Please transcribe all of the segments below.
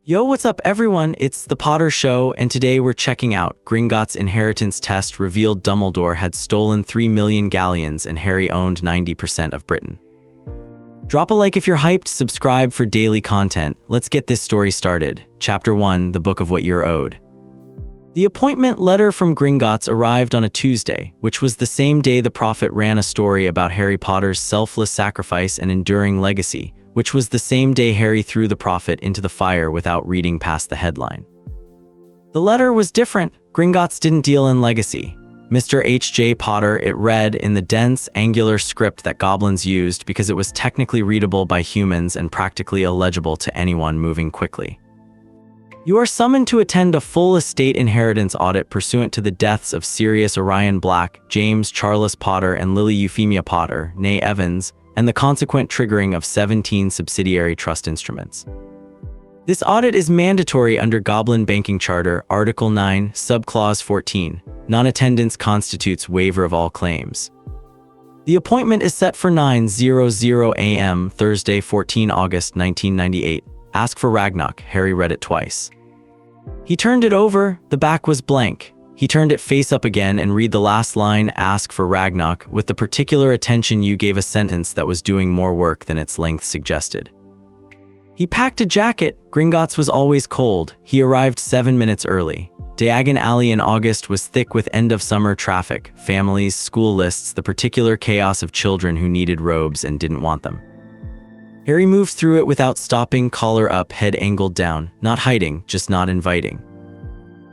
Yo, what's up everyone? It's the Potter Show, and today we're checking out Gringotts' inheritance test revealed Dumbledore had stolen 3 million galleons and Harry owned 90% of Britain. Drop a like if you're hyped, subscribe for daily content. Let's get this story started. Chapter 1, The Book of What You're Owed. The appointment letter from Gringotts arrived on a Tuesday, which was the same day the prophet ran a story about Harry Potter's selfless sacrifice and enduring legacy, which was the same day Harry threw the prophet into the fire without reading past the headline. The letter was different. Gringotts didn't deal in legacy. Mr. H.J. Potter, it read in the dense, angular script that goblins used because it was technically readable by humans and practically illegible to anyone moving quickly. You are summoned to attend a full estate inheritance audit pursuant to the deaths of Sirius Orion Black, James Charles Potter, and Lily Euphemia Potter, née Evans, and the consequent triggering of 17 subsidiary trust instruments. This audit is mandatory under Goblin Banking Charter, Article 9, Subclause 14. Non-attendance constitutes waiver of all claims. The appointment is set for 9:00 a.m. Thursday, 14 August 1998. Ask for Ragnarok. Harry read it twice. He turned it over. The back was blank. He turned it face up again and read the last line, ask for Ragnarok, with the particular attention you gave a sentence that was doing more work than its length suggested. He packed a jacket. Gringotts was always cold. He arrived 7 minutes early. Diagon Alley in August was thick with end-of-summer traffic, families, school lists, the particular chaos of children who needed robes and didn't want them. Harry moved through it without stopping, collar up, head angled down, not hiding, just not inviting.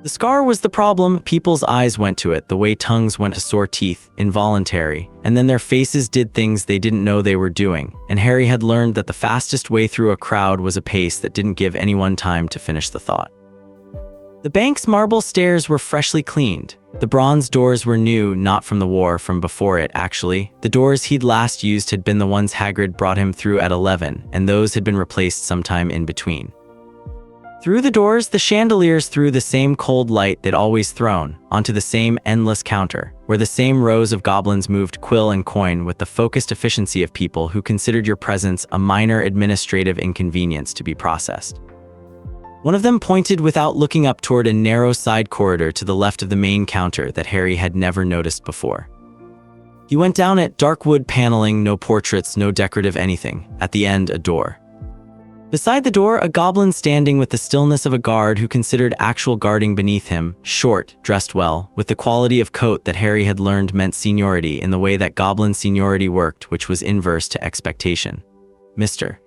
The scar was the problem. People's eyes went to it the way tongues went to sore teeth, involuntary, and then their faces did things they didn't know they were doing, and Harry had learned that the fastest way through a crowd was a pace that didn't give anyone time to finish the thought. The bank's marble stairs were freshly cleaned. The bronze doors were new, not from the war, from before it, actually. The doors he'd last used had been the ones Hagrid brought him through at 11, and those had been replaced sometime in between. Through the doors, the chandeliers threw the same cold light they'd always thrown, onto the same endless counter, where the same rows of goblins moved quill and coin with the focused efficiency of people who considered your presence a minor administrative inconvenience to be processed. One of them pointed without looking up toward a narrow side corridor to the left of the main counter that Harry had never noticed before. He went down it, dark wood paneling, no portraits, no decorative anything. At the end, a door. Beside the door, a goblin standing with the stillness of a guard who considered actual guarding beneath him, short, dressed well, with the quality of coat that Harry had learned meant seniority in the way that goblin seniority worked, which was inverse to expectation. Mr.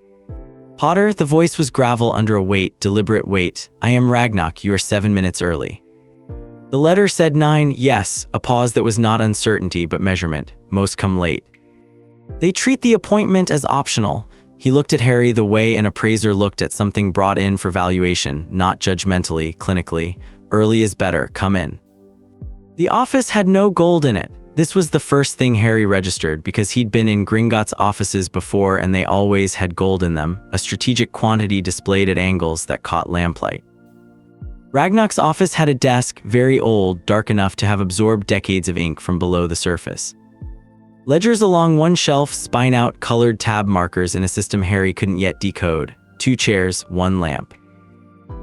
Potter, the voice was gravel under a weight, deliberate weight. I am Ragnarok, you are 7 minutes early. The letter said 9, yes, a pause that was not uncertainty but measurement. Most come late. They treat the appointment as optional. He looked at Harry the way an appraiser looked at something brought in for valuation, not judgmentally, clinically. Early is better, come in. The office had no gold in it. This was the first thing Harry registered because he'd been in Gringotts' offices before and they always had gold in them, a strategic quantity displayed at angles that caught lamplight. Ragnarok's office had a desk, very old, dark enough to have absorbed decades of ink from below the surface. Ledgers along one shelf, spine out, colored tab markers in a system Harry couldn't yet decode. 2 chairs, 1 lamp.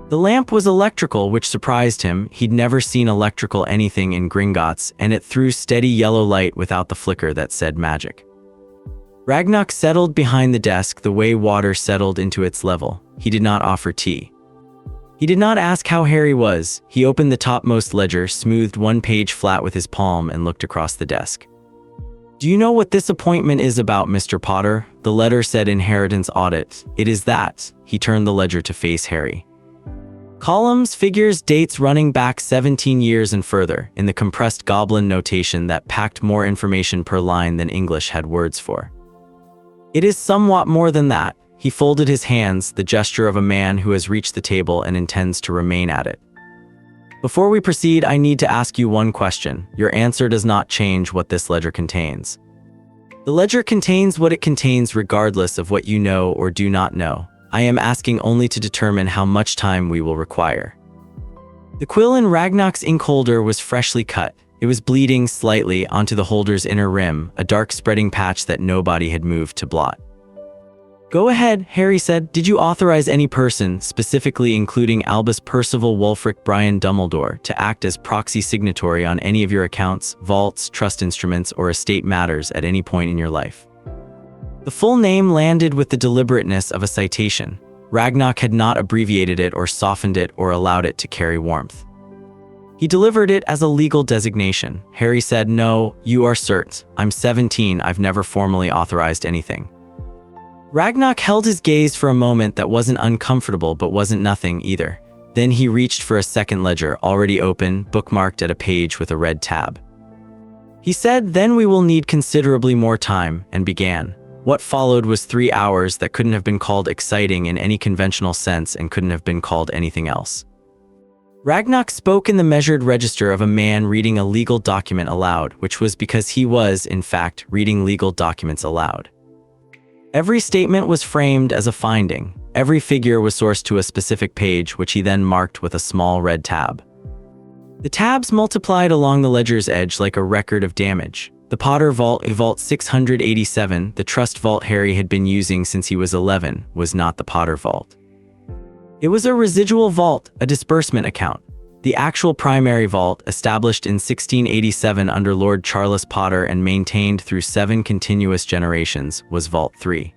The lamp was electrical, which surprised him. He'd never seen electrical anything in Gringotts, and it threw steady yellow light without the flicker that said magic. Ragnarok settled behind the desk the way water settled into its level. He did not offer tea. He did not ask how Harry was. He opened the topmost ledger, smoothed one page flat with his palm, and looked across the desk. Do you know what this appointment is about, Mr. Potter? The letter said inheritance audit. It is that. He turned the ledger to face Harry. Columns, figures, dates running back 17 years and further, in the compressed goblin notation that packed more information per line than English had words for. It is somewhat more than that. He folded his hands, the gesture of a man who has reached the table and intends to remain at it. Before we proceed, I need to ask you one question. Your answer does not change what this ledger contains. The ledger contains what it contains regardless of what you know or do not know. I am asking only to determine how much time we will require. The quill in Ragnarok's ink holder was freshly cut. It was bleeding slightly onto the holder's inner rim, a dark spreading patch that nobody had moved to blot. Go ahead, Harry said. Did you authorize any person, specifically including Albus Percival Wulfric Brian Dumbledore, to act as proxy signatory on any of your accounts, vaults, trust instruments, or estate matters at any point in your life? The full name landed with the deliberateness of a citation. Ragnarok had not abbreviated it or softened it or allowed it to carry warmth. He delivered it as a legal designation. Harry said, "No, you are certain. I'm 17, I've never formally authorized anything." Ragnarok held his gaze for a moment that wasn't uncomfortable but wasn't nothing either. Then he reached for a second ledger, already open, bookmarked at a page with a red tab. He said, "Then we will need considerably more time," and began. What followed was 3 hours that couldn't have been called exciting in any conventional sense and couldn't have been called anything else. Ragnarok spoke in the measured register of a man reading a legal document aloud, which was because he was, in fact, reading legal documents aloud. Every statement was framed as a finding. Every figure was sourced to a specific page, which he then marked with a small red tab. The tabs multiplied along the ledger's edge like a record of damage. The Potter Vault, Vault 687, the trust vault Harry had been using since he was 11, was not the Potter Vault. It was a residual vault, a disbursement account. The actual primary vault, established in 1687 under Lord Charles Potter and maintained through 7 continuous generations, was Vault 3.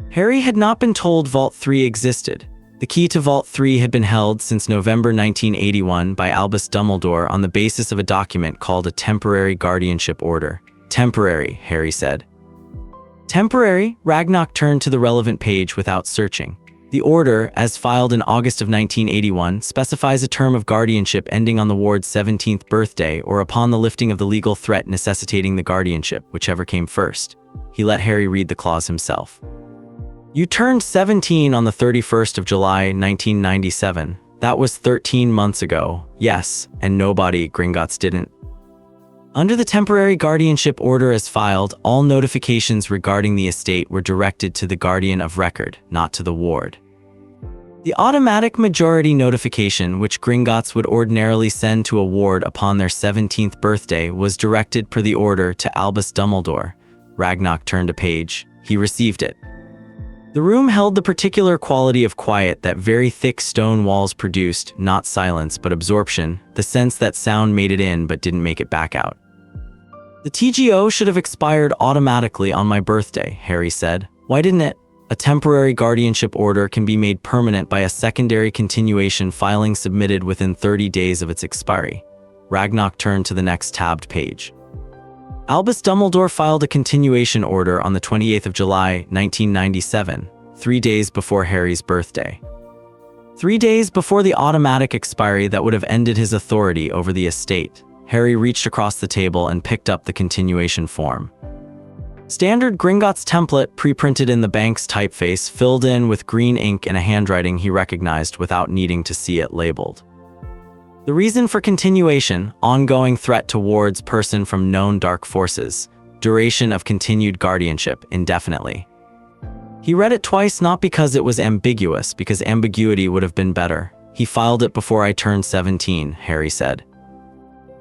Harry had not been told Vault 3 existed. The key to Vault 3 had been held since November 1981 by Albus Dumbledore on the basis of a document called a temporary guardianship order. Temporary, Harry said. Temporary? Ragnarok turned to the relevant page without searching. The order, as filed in August of 1981, specifies a term of guardianship ending on the ward's 17th birthday or upon the lifting of the legal threat necessitating the guardianship, whichever came first. He let Harry read the clause himself. You turned 17 on the 31st of July, 1997. That was 13 months ago. Yes, and nobody, Gringotts, didn't. Under the temporary guardianship order as filed, all notifications regarding the estate were directed to the guardian of record, not to the ward. The automatic majority notification, which Gringotts would ordinarily send to a ward upon their 17th birthday, was directed per the order to Albus Dumbledore. Ragnarok turned a page. He received it. The room held the particular quality of quiet that very thick stone walls produced, not silence but absorption, the sense that sound made it in but didn't make it back out. The TGO should have expired automatically on my birthday, Harry said. Why didn't it? A temporary guardianship order can be made permanent by a secondary continuation filing submitted within 30 days of its expiry. Ragnarok turned to the next tabbed page. Albus Dumbledore filed a continuation order on the 28th of July, 1997, 3 days before Harry's birthday. 3 days before the automatic expiry that would have ended his authority over the estate. Harry reached across the table and picked up the continuation form. Standard Gringotts template, pre-printed in the bank's typeface, filled in with green ink in a handwriting he recognized without needing to see it labeled. The reason for continuation: ongoing threat towards person from known dark forces. Duration of continued guardianship, indefinitely. He read it twice, not because it was ambiguous, because ambiguity would have been better. He filed it before I turned 17, Harry said.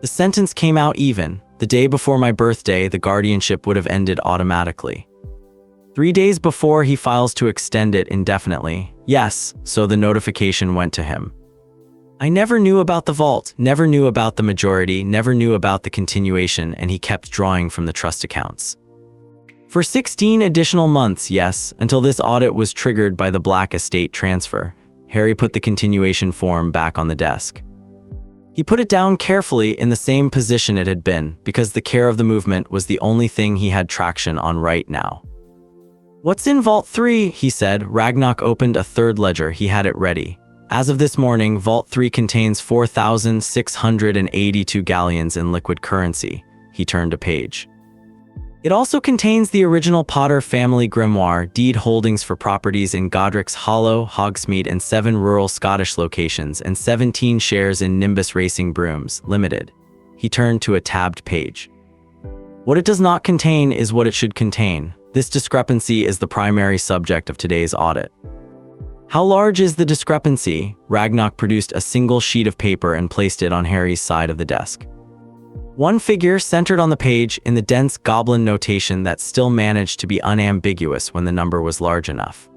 The sentence came out even. The day before my birthday, the guardianship would have ended automatically. 3 days before, he files to extend it indefinitely. Yes, so the notification went to him. I never knew about the vault, never knew about the majority, never knew about the continuation, and he kept drawing from the trust accounts. For 16 additional months, yes, until this audit was triggered by the Black estate transfer. Harry put the continuation form back on the desk. He put it down carefully in the same position it had been, because the care of the movement was the only thing he had traction on right now. What's in Vault 3? He said. Ragnarok opened a third ledger. He had it ready. As of this morning, Vault 3 contains 4,682 galleons in liquid currency. He turned a page. It also contains the original Potter family grimoire, deed holdings for properties in Godric's Hollow, Hogsmeade, and 7 rural Scottish locations, and 17 shares in Nimbus Racing Brooms, Limited. He turned to a tabbed page. What it does not contain is what it should contain. This discrepancy is the primary subject of today's audit. How large is the discrepancy? Ragnarok produced a single sheet of paper and placed it on Harry's side of the desk. One figure centered on the page in the dense goblin notation that still managed to be unambiguous when the number was large enough.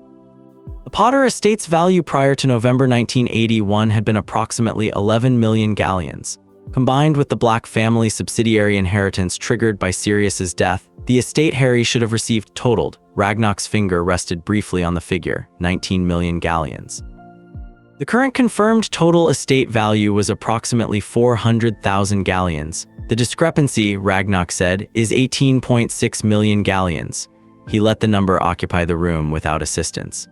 The Potter estate's value prior to November 1981 had been approximately 11 million galleons. Combined with the Black family subsidiary inheritance triggered by Sirius's death, the estate Harry should have received totaled. Ragnar's finger rested briefly on the figure, 19 million galleons. The current confirmed total estate value was approximately 400,000 galleons. The discrepancy, Ragnar said, is 18.6 million galleons. He let the number occupy the room without assistance.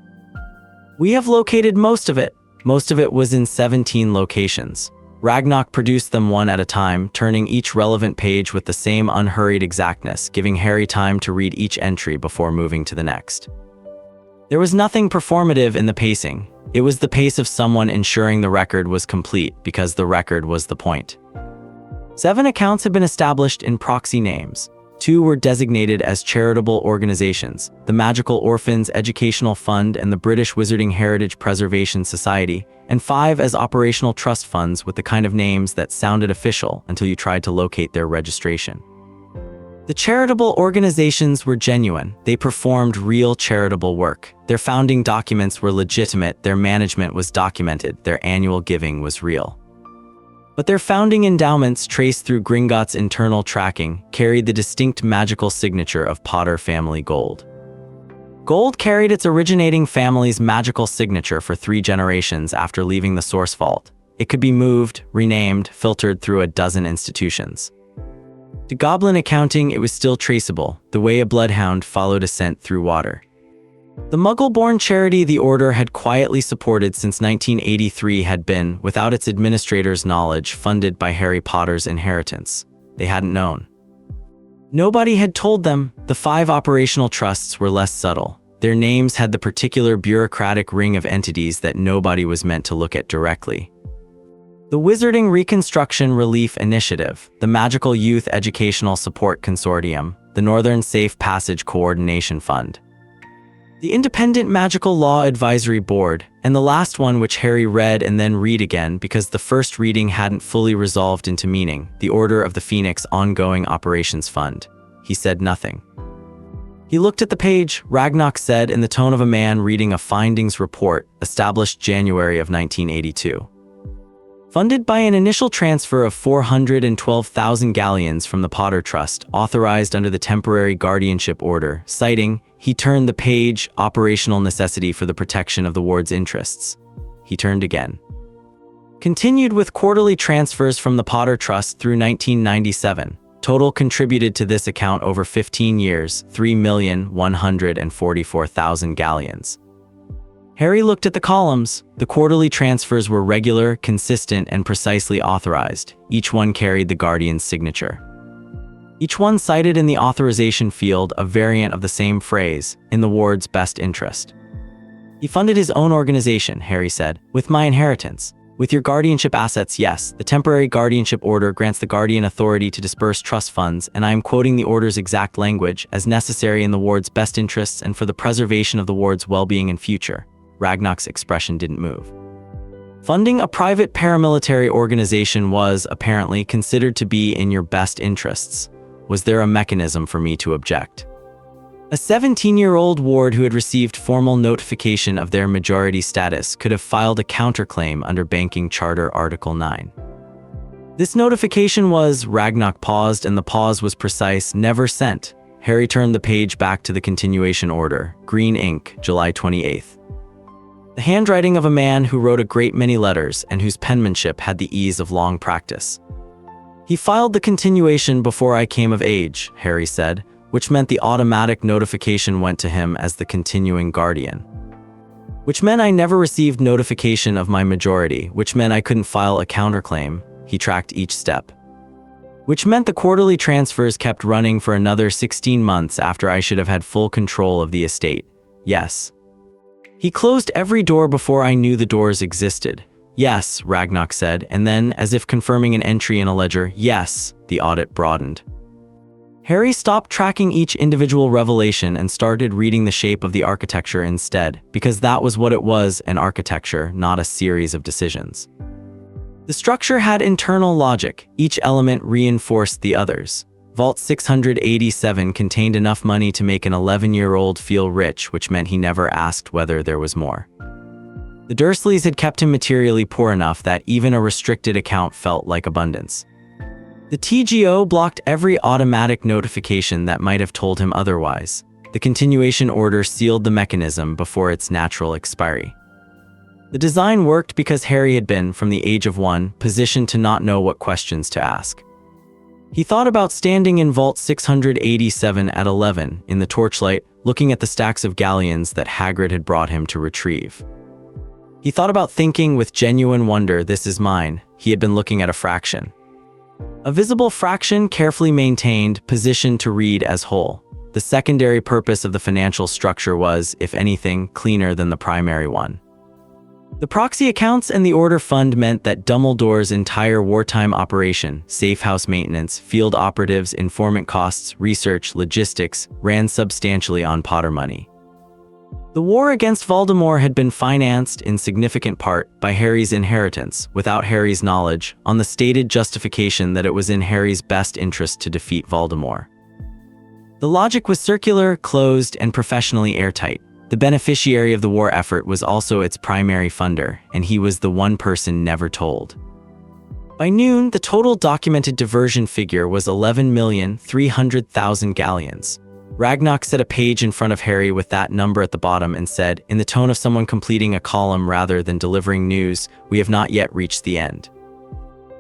We have located most of it. Most of it was in 17 locations. Ragnar produced them one at a time, turning each relevant page with the same unhurried exactness, giving Harry time to read each entry before moving to the next. There was nothing performative in the pacing. It was the pace of someone ensuring the record was complete because the record was the point. 7 accounts had been established in proxy names. 2 were designated as charitable organizations, the Magical Orphans Educational Fund and the British Wizarding Heritage Preservation Society, and 5 as operational trust funds with the kind of names that sounded official until you tried to locate their registration. The charitable organizations were genuine. They performed real charitable work. Their founding documents were legitimate, their management was documented, their annual giving was real. But their founding endowments, traced through Gringotts' internal tracking, carried the distinct magical signature of Potter family gold. Gold carried its originating family's magical signature for 3 generations after leaving the source vault. It could be moved, renamed, filtered through a dozen institutions. To goblin accounting, it was still traceable, the way a bloodhound followed a scent through water. The Muggle-born charity the Order had quietly supported since 1983 had been, without its administrators' knowledge, funded by Harry Potter's inheritance. They hadn't known. Nobody had told them. The 5 operational trusts were less subtle. Their names had the particular bureaucratic ring of entities that nobody was meant to look at directly. The Wizarding Reconstruction Relief Initiative, the Magical Youth Educational Support Consortium, the Northern Safe Passage Coordination Fund, the Independent Magical Law Advisory Board, and the last one which Harry read and then read again because the first reading hadn't fully resolved into meaning, the Order of the Phoenix Ongoing Operations Fund. He said nothing. He looked at the page, Ragnar said in the tone of a man reading a findings report, established January of 1982. Funded by an initial transfer of 412,000 galleons from the Potter Trust, authorized under the Temporary Guardianship Order, citing, he turned the page, operational necessity for the protection of the ward's interests. He turned again. Continued with quarterly transfers from the Potter Trust through 1997. Total contributed to this account over 15 years, 3,144,000 galleons. Harry looked at the columns. The quarterly transfers were regular, consistent, and precisely authorized. Each one carried the Guardian's signature. Each one cited in the authorization field a variant of the same phrase, in the ward's best interest. He funded his own organization, Harry said, with my inheritance. With your guardianship assets, yes, the Temporary Guardianship Order grants the Guardian authority to disperse trust funds, and I am quoting the Order's exact language, as necessary in the ward's best interests and for the preservation of the ward's well-being in future. Ragnar's expression didn't move. Funding a private paramilitary organization was, apparently, considered to be in your best interests. Was there a mechanism for me to object? A 17-year-old ward who had received formal notification of their majority status could have filed a counterclaim under Banking Charter Article 9. This notification was, Ragnar paused, and the pause was precise, never sent. Harry turned the page back to the continuation order, green ink, July 28th. The handwriting of a man who wrote a great many letters and whose penmanship had the ease of long practice. He filed the continuation before I came of age, Harry said, which meant the automatic notification went to him as the continuing guardian. Which meant I never received notification of my majority, which meant I couldn't file a counterclaim. He tracked each step. Which meant the quarterly transfers kept running for another 16 months after I should have had full control of the estate. Yes. He closed every door before I knew the doors existed. Yes, Ragnar said, and then, as if confirming an entry in a ledger, yes, the audit broadened. Harry stopped tracking each individual revelation and started reading the shape of the architecture instead, because that was what it was, an architecture, not a series of decisions. The structure had internal logic. Each element reinforced the others. Vault 687 contained enough money to make an 11-year-old feel rich, which meant he never asked whether there was more. The Dursleys had kept him materially poor enough that even a restricted account felt like abundance. The TGO blocked every automatic notification that might have told him otherwise. The continuation order sealed the mechanism before its natural expiry. The design worked because Harry had been, from the age of 1, positioned to not know what questions to ask. He thought about standing in Vault 687 at 11, in the torchlight, looking at the stacks of galleons that Hagrid had brought him to retrieve. He thought about thinking with genuine wonder, "This is mine." He had been looking at a fraction. A visible fraction carefully maintained, positioned to read as whole. The secondary purpose of the financial structure was, if anything, cleaner than the primary one. The proxy accounts and the order fund meant that Dumbledore's entire wartime operation, safe house maintenance, field operatives, informant costs, research, logistics, ran substantially on Potter money. The war against Voldemort had been financed, in significant part, by Harry's inheritance, without Harry's knowledge, on the stated justification that it was in Harry's best interest to defeat Voldemort. The logic was circular, closed, and professionally airtight. The beneficiary of the war effort was also its primary funder, and he was the one person never told. By noon, the total documented diversion figure was 11,300,000 galleons. Ragnarok set a page in front of Harry with that number at the bottom and said, in the tone of someone completing a column rather than delivering news, "We have not yet reached the end."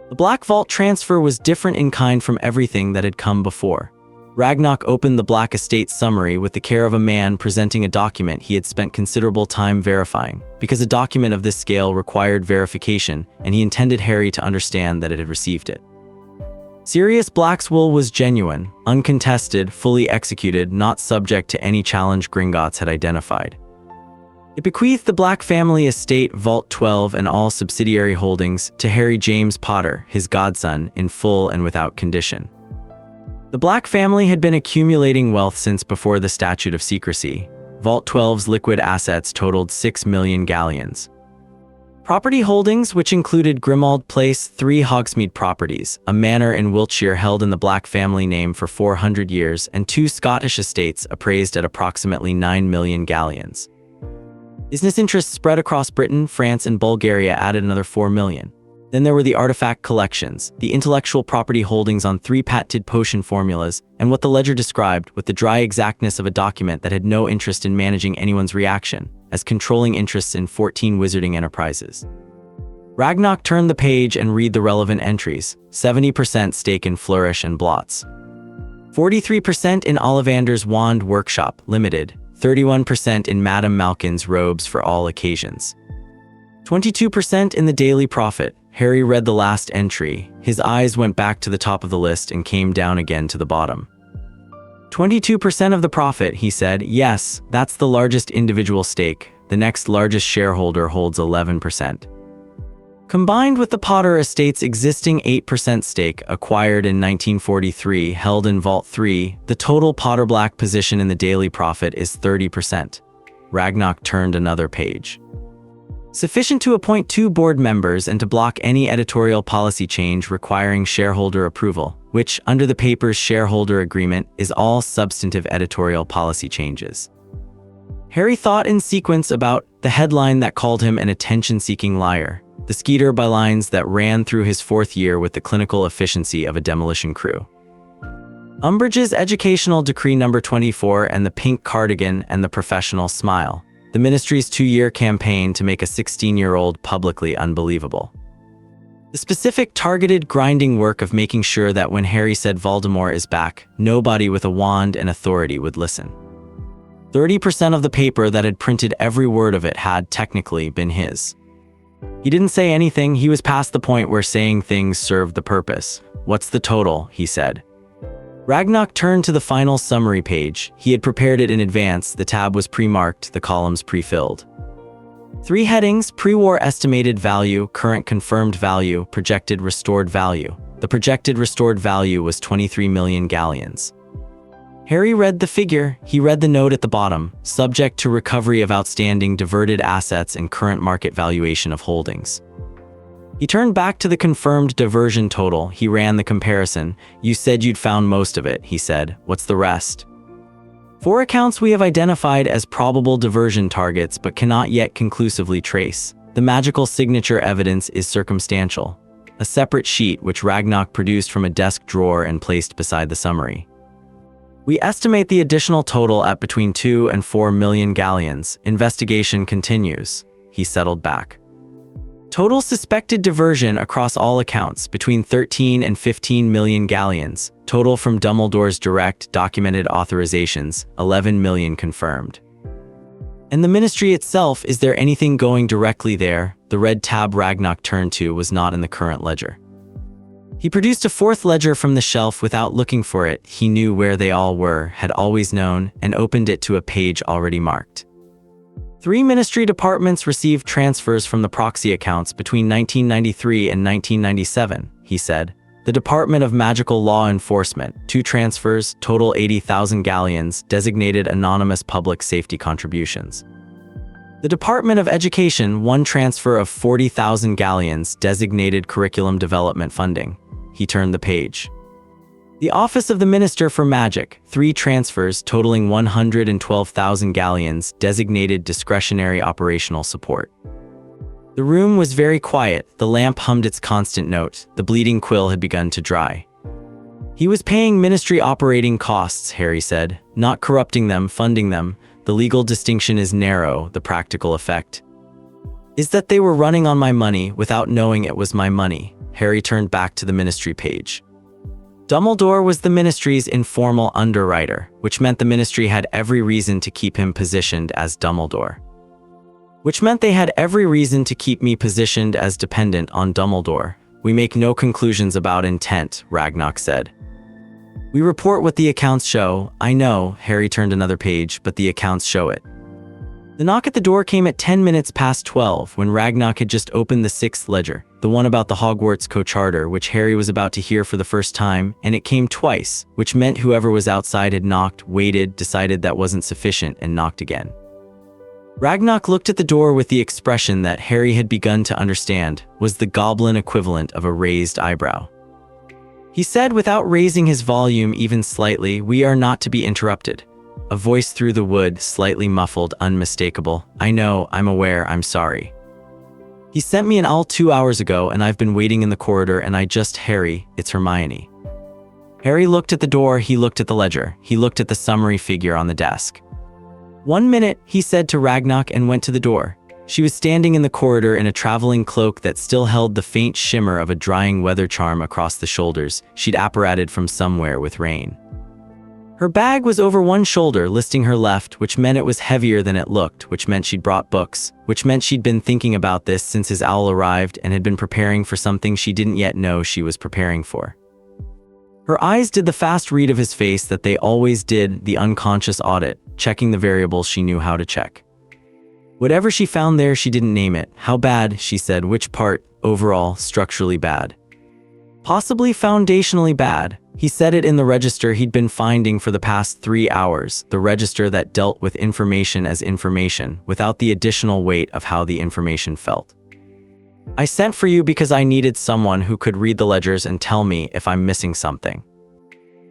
The Black Vault transfer was different in kind from everything that had come before. Ragnarok opened the Black Estate summary with the care of a man presenting a document he had spent considerable time verifying, because a document of this scale required verification, and he intended Harry to understand that it had received it. Sirius Black's will was genuine, uncontested, fully executed, not subject to any challenge Gringotts had identified. It bequeathed the Black family estate, Vault 12 and all subsidiary holdings, to Harry James Potter, his godson, in full and without condition. The Black family had been accumulating wealth since before the Statute of Secrecy. Vault 12's liquid assets totaled 6 million galleons. Property holdings, which included Grimmauld Place, 3 Hogsmeade properties, a manor in Wiltshire held in the Black family name for 400 years, and 2 Scottish estates appraised at approximately 9 million galleons. Business interests spread across Britain, France, and Bulgaria added another 4 million. Then there were the artifact collections, the intellectual property holdings on 3 patented potion formulas, and what the ledger described with the dry exactness of a document that had no interest in managing anyone's reaction, as controlling interests in 14 wizarding enterprises. Ragnarok turned the page and read the relevant entries: 70% stake in Flourish and Blots, 43% in Ollivander's Wand Workshop Limited, 31% in Madame Malkin's Robes for All Occasions, 22% in the Daily Prophet. Harry read the last entry. His eyes went back to the top of the list and came down again to the bottom. 22% of the profit, he said. Yes, that's the largest individual stake. The next largest shareholder holds 11%. Combined with the Potter estate's existing 8% stake, acquired in 1943, held in Vault 3, the total Potter Black position in the Daily Prophet is 30%. Ragnarok turned another page. Sufficient to appoint 2 board members and to block any editorial policy change requiring shareholder approval, which, under the paper's shareholder agreement, is all substantive editorial policy changes. Harry thought in sequence about the headline that called him an attention-seeking liar, the Skeeter bylines that ran through his 4th year with the clinical efficiency of a demolition crew, Umbridge's educational decree number 24 and the pink cardigan and the professional smile, the ministry's 2-year campaign to make a 16-year-old publicly unbelievable. The specific targeted grinding work of making sure that when Harry said Voldemort is back, nobody with a wand and authority would listen. 30% of the paper that had printed every word of it had technically been his. He didn't say anything. He was past the point where saying things served the purpose. "What's the total?" he said. Ragnarok turned to the final summary page. He had prepared it in advance. The tab was pre-marked, the columns pre-filled. 3 headings: pre-war estimated value, current confirmed value, projected restored value. The projected restored value was 23 million galleons. Harry read the figure. He read the note at the bottom, subject to recovery of outstanding diverted assets and current market valuation of holdings. He turned back to the confirmed diversion total. He ran the comparison. You said you'd found most of it, he said. What's the rest? 4 accounts we have identified as probable diversion targets but cannot yet conclusively trace. The magical signature evidence is circumstantial. A separate sheet which Ragnarok produced from a desk drawer and placed beside the summary. We estimate the additional total at between 2 and 4 million galleons. Investigation continues. He settled back. Total suspected diversion across all accounts between 13 and 15 million galleons. Total from Dumbledore's direct documented authorizations, 11 million confirmed. And the ministry itself, is there anything going directly there? The red tab Ragnarok turned to was not in the current ledger. He produced a 4th ledger from the shelf without looking for it. He knew where they all were, had always known, and opened it to a page already marked. 3 ministry departments received transfers from the proxy accounts between 1993 and 1997, he said. The Department of Magical Law Enforcement, 2 transfers, total 80,000 galleons, designated anonymous public safety contributions. The Department of Education, 1 transfer of 40,000 galleons, designated curriculum development funding. He turned the page. The Office of the Minister for Magic, 3 transfers totaling 112,000 galleons, designated discretionary operational support. The room was very quiet. The lamp hummed its constant note. The bleeding quill had begun to dry. He was paying ministry operating costs, Harry said, not corrupting them, funding them. The legal distinction is narrow. The practical effect is that they were running on my money without knowing it was my money. Harry turned back to the ministry page. Dumbledore was the ministry's informal underwriter, which meant the ministry had every reason to keep him positioned as Dumbledore. Which meant they had every reason to keep me positioned as dependent on Dumbledore. We make no conclusions about intent, Ragnarok said. We report what the accounts show. I know, Harry turned another page, but the accounts show it. The knock at the door came at 10 minutes past 12 when Ragnarok had just opened the 6th ledger, the one about the Hogwarts co-charter, which Harry was about to hear for the first time, and it came twice, which meant whoever was outside had knocked, waited, decided that wasn't sufficient, and knocked again. Ragnarok looked at the door with the expression that Harry had begun to understand was the goblin equivalent of a raised eyebrow. He said without raising his volume even slightly, "We are not to be interrupted." A voice through the wood, slightly muffled, unmistakable. "I know, I'm aware, I'm sorry. He sent me an owl 2 hours ago and I've been waiting in the corridor and Harry, it's Hermione." Harry looked at the door, he looked at the ledger, he looked at the summary figure on the desk. "1 minute," he said to Ragnarok and went to the door. She was standing in the corridor in a traveling cloak that still held the faint shimmer of a drying weather charm across the shoulders she'd apparated from somewhere with rain. Her bag was over one shoulder, listing her left, which meant it was heavier than it looked, which meant she'd brought books, which meant she'd been thinking about this since his owl arrived and had been preparing for something she didn't yet know she was preparing for. Her eyes did the fast read of his face that they always did, the unconscious audit, checking the variables she knew how to check. Whatever she found there, she didn't name it. "How bad?" she said. "Which part?" "Overall, structurally bad." "Possibly foundationally bad." He said it in the register he'd been finding for the past 3 hours, the register that dealt with information as information, without the additional weight of how the information felt. "I sent for you because I needed someone who could read the ledgers and tell me if I'm missing something.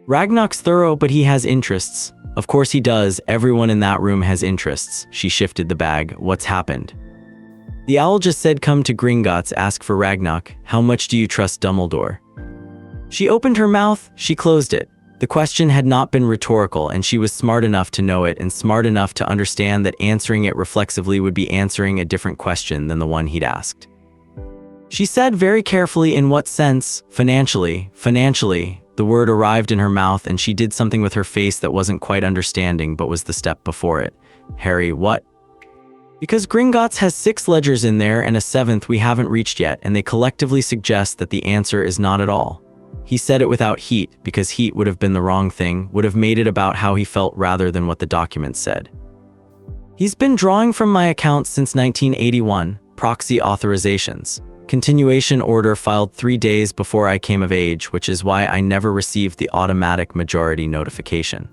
Ragnarok's thorough, but he has interests." "Of course he does, everyone in that room has interests." She shifted the bag. "What's happened?" "The owl just said come to Gringotts, ask for Ragnarok. How much do you trust Dumbledore?" She opened her mouth, she closed it. The question had not been rhetorical, and she was smart enough to know it and smart enough to understand that answering it reflexively would be answering a different question than the one he'd asked. She said very carefully, "In what sense?" "Financially." "Financially." The word arrived in her mouth and she did something with her face that wasn't quite understanding but was the step before it. "Harry, what?" "Because Gringotts has 6 ledgers in there and a 7th we haven't reached yet, and they collectively suggest that the answer is not at all." He said it without heat, because heat would have been the wrong thing, would have made it about how he felt rather than what the document said. "He's been drawing from my accounts since 1981, proxy authorizations. Continuation order filed 3 days before I came of age, which is why I never received the automatic majority notification."